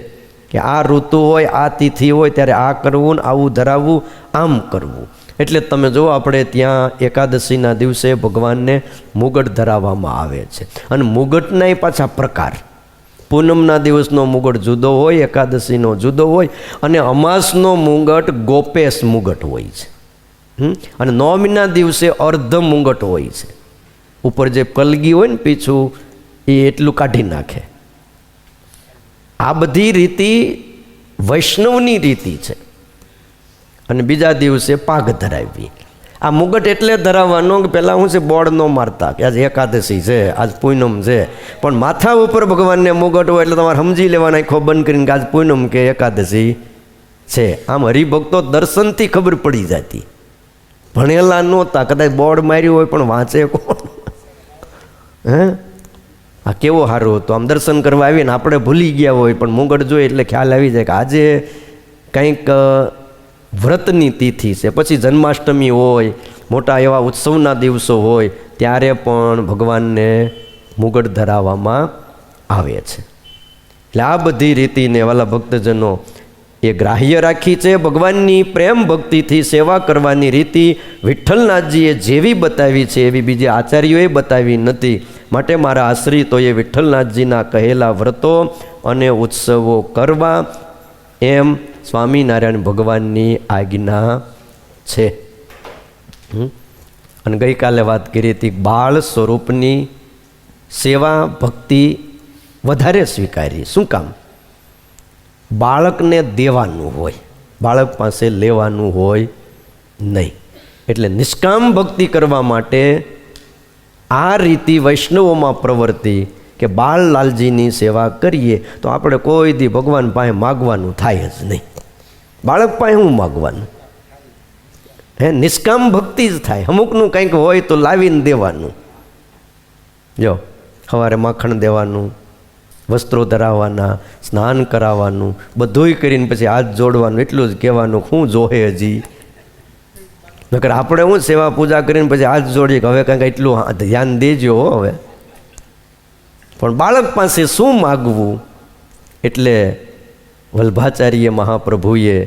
કે આ ઋતુ હોય, આ તિથિ હોય ત્યારે આ કરવું, આવું ધરાવવું, આમ કરવું. એટલે તમે જો આપણે ત્યાં એકાદશીના દિવસે ભગવાનને મુગટ ધરાવવામાં આવે છે. અને મુગટના પાછા પ્રકાર, પૂનમના દિવસનો મુગટ જુદો હોય, એકાદશીનો જુદો હોય, અને અમાસનો મુગટ ગોપેશ મુગટ હોય છે. અને નવમીના દિવસે અર્ધ મુંગટ હોય છે. ઉપર જે કલગી હોય ને પીછું એ એટલું કાઢી નાખે. આ બધી રીતિ વૈષ્ણવની રીતિ છે. અને બીજા દિવસે પાઘ ધરાવવી. આ મુગટ એટલે ધરાવવાનો કે પહેલાં શું છે, બોર્ડ ન મારતા કે આજ એકાદશી છે, આજ પૂનમ છે, પણ માથા ઉપર ભગવાનને મુગટ હોય એટલે તમારે સમજી લેવાના આંખો બંધ કરીને કે આજ પૂનમ કે એકાદશી છે. આમ હરિભક્તો દર્શનથી ખબર પડી જતી. ભણેલા નહોતા, કદાચ બોર્ડ માર્યું હોય પણ વાંચે કોણ? આ કેવો સારું હતું. આમ દર્શન કરવા આવીને આપણે ભૂલી ગયા હોય પણ મુગટ જોઈએ એટલે ખ્યાલ આવી જાય કે આજે કંઈક વ્રતની તિથિ છે. પછી જન્માષ્ટમી હોય, મોટા એવા ઉત્સવના દિવસો હોય ત્યારે પણ ભગવાનને મુગટ ધરાવવામાં આવે છે. એટલે આ બધી રીતિને વાલા ભક્તજનો એ ગ્રાહ્ય રાખી છે. ભગવાનની પ્રેમ ભક્તિથી સેવા કરવાની રીતિ વિઠ્ઠલનાથજીએ જેવી બતાવી છે એવી બીજા આચાર્યોએ બતાવી નથી. માટે મારા આશ્રિતોએ વિઠ્ઠલનાથજીના કહેલા વ્રતો અને ઉત્સવો કરવા એમ સ્વામિનારાયણ ભગવાનની આજ્ઞા છે. અને ગઈકાલે વાત કરી હતી, બાળ સ્વરૂપની સેવા ભક્તિ વધારે સ્વીકારી. શું કામ? બાળકને દેવાનું હોય, બાળક પાસે લેવાનું હોય નહીં. એટલે નિષ્કામ ભક્તિ કરવા માટે આ રીતિ વૈષ્ણવોમાં પ્રવર્તી કે બાળલાલજીની સેવા કરીએ તો આપણે કોઈ દી ભગવાન પાસે માગવાનું થાય જ નહીં. બાળક પાસે શું માગવાનું? નિષ્કામ ભક્તિ જ થાય. અમુકનું કંઈક હોય તો લાવીને દેવાનું. જો સવારે માખણ દેવાનું, વસ્ત્રો ધરાવવાના, સ્નાન કરાવવાનું, બધુંય કરીને પછી હાથ જોડવાનું, એટલું જ કહેવાનું શું જોહે હજી. નકર આપણે શું સેવા પૂજા કરીને પછી હાથ જોડીએ કે હવે કંઈક એટલું ધ્યાન દેજો હવે. પણ બાળક પાસે શું માગવું? એટલે વલ્ભાચાર્ય મહાપ્રભુએ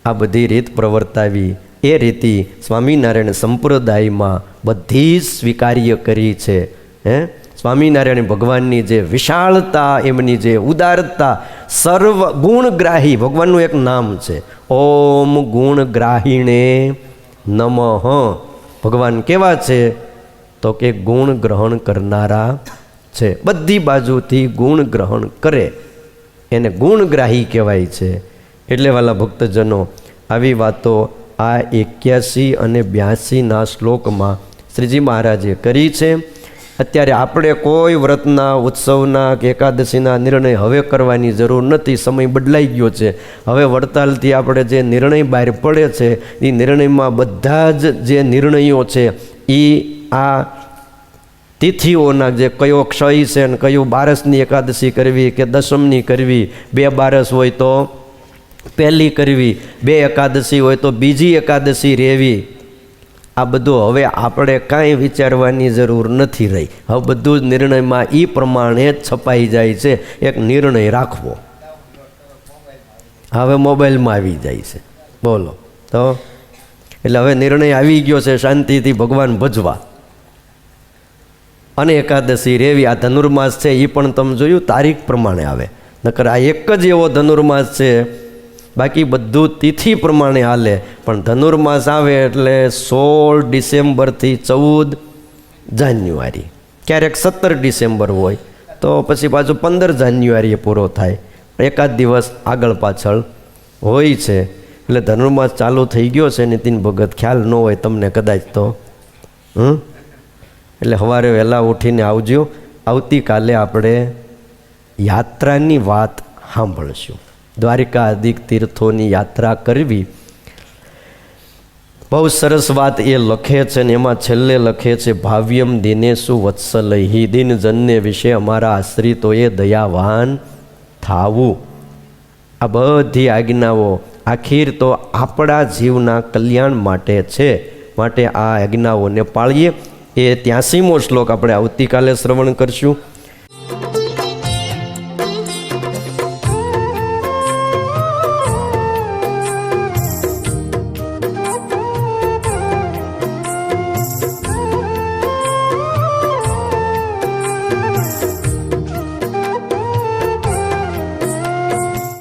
આ બધી રીત પ્રવર્તાવી એ રીતિ સ્વામિનારાયણ સંપ્રદાયમાં બધી જ સ્વીકાર્ય કરી છે. સ્વામિનારાયણ ભગવાનની જે વિશાળતા, એમની જે ઉદારતા, સર્વ ગુણગ્રાહી ભગવાનનું એક નામ છે, ઓમ ગુણગ્રાહીણે નમઃ. ભગવાન કેવા છે? તો કે ગુણ ગ્રહણ કરનારા છે. બધી બાજુથી ગુણ ગ્રહણ કરે એને ગુણગ્રાહી કહેવાય છે. એટલે વાલા ભક્તજનો, આવી વાતો આ 81 અને 82ના શ્લોકમાં શ્રીજી મહારાજે કરી છે. અત્યારે આપણે કોઈ વ્રતના, ઉત્સવના કે એકાદશીના નિર્ણય હવે કરવાની જરૂર નથી. સમય બદલાઈ ગયો છે. હવે વડતાલથી આપણે જે નિર્ણય બહાર પડે છે એ નિર્ણયમાં બધા જ જે નિર્ણયો છે એ આ તિથિઓના, જે કયો ક્ષય છે ને કયું બારસની એકાદશી કરવી કે દશમની કરવી, 2 બારસ હોય તો પહેલી કરવી, 2 એકાદશી હોય તો બીજી એકાદશી રહેવી, આ બધું હવે આપણે કાંઈ વિચારવાની જરૂર નથી રહી. હવે બધું જ નિર્ણયમાં એ પ્રમાણે જ છપાઈ જાય છે. એક નિર્ણય રાખવો હવે મોબાઈલમાં આવી જાય છે. બોલો તો એટલે હવે નિર્ણય આવી ગયો છે શાંતિથી ભગવાન ભજવા અને એકાદશી રેવી. આ ધનુર્માસ છે એ પણ તમે જોયું તારીખ પ્રમાણે આવે, નકર આ એક જ એવો ધનુર્માસ છે, બાકી બધું તિથિ પ્રમાણે હાલે. પણ ધનુર્માસ આવે એટલે 16 ડિસેમ્બરથી 14 જાન્યુઆરી, ક્યારેક 17 ડિસેમ્બર હોય તો પછી પાછું 15 જાન્યુઆરીએ પૂરો થાય, એકાદ દિવસ આગળ પાછળ હોય છે. એટલે ધનુર્માસ ચાલુ થઈ ગયો છે નીતિન ભગત, ખ્યાલ ન હોય તમને કદાચ તો. એટલે સવારે વહેલા ઉઠીને આવજો. આવતીકાલે આપણે યાત્રાની વાત સાંભળશું. દ્વારિકા આદિક તીર્થોની યાત્રા કરવી બહુ સરસ વાત એ લખે છે ને એમાં છેલ્લે લખે છે, ભાવ્યમ દિનેશુ વત્સલૈહિ, દિનજનને વિશે અમારા આશ્રિતોએ દયાવાન થાવું. આ બધી આજ્ઞાઓ આખીર તો આપણા જીવના કલ્યાણ માટે છે, માટે આ આજ્ઞાઓને પાળીએ. એ 83મો શ્લોક આપણે આવતીકાલે શ્રવણ કરશું.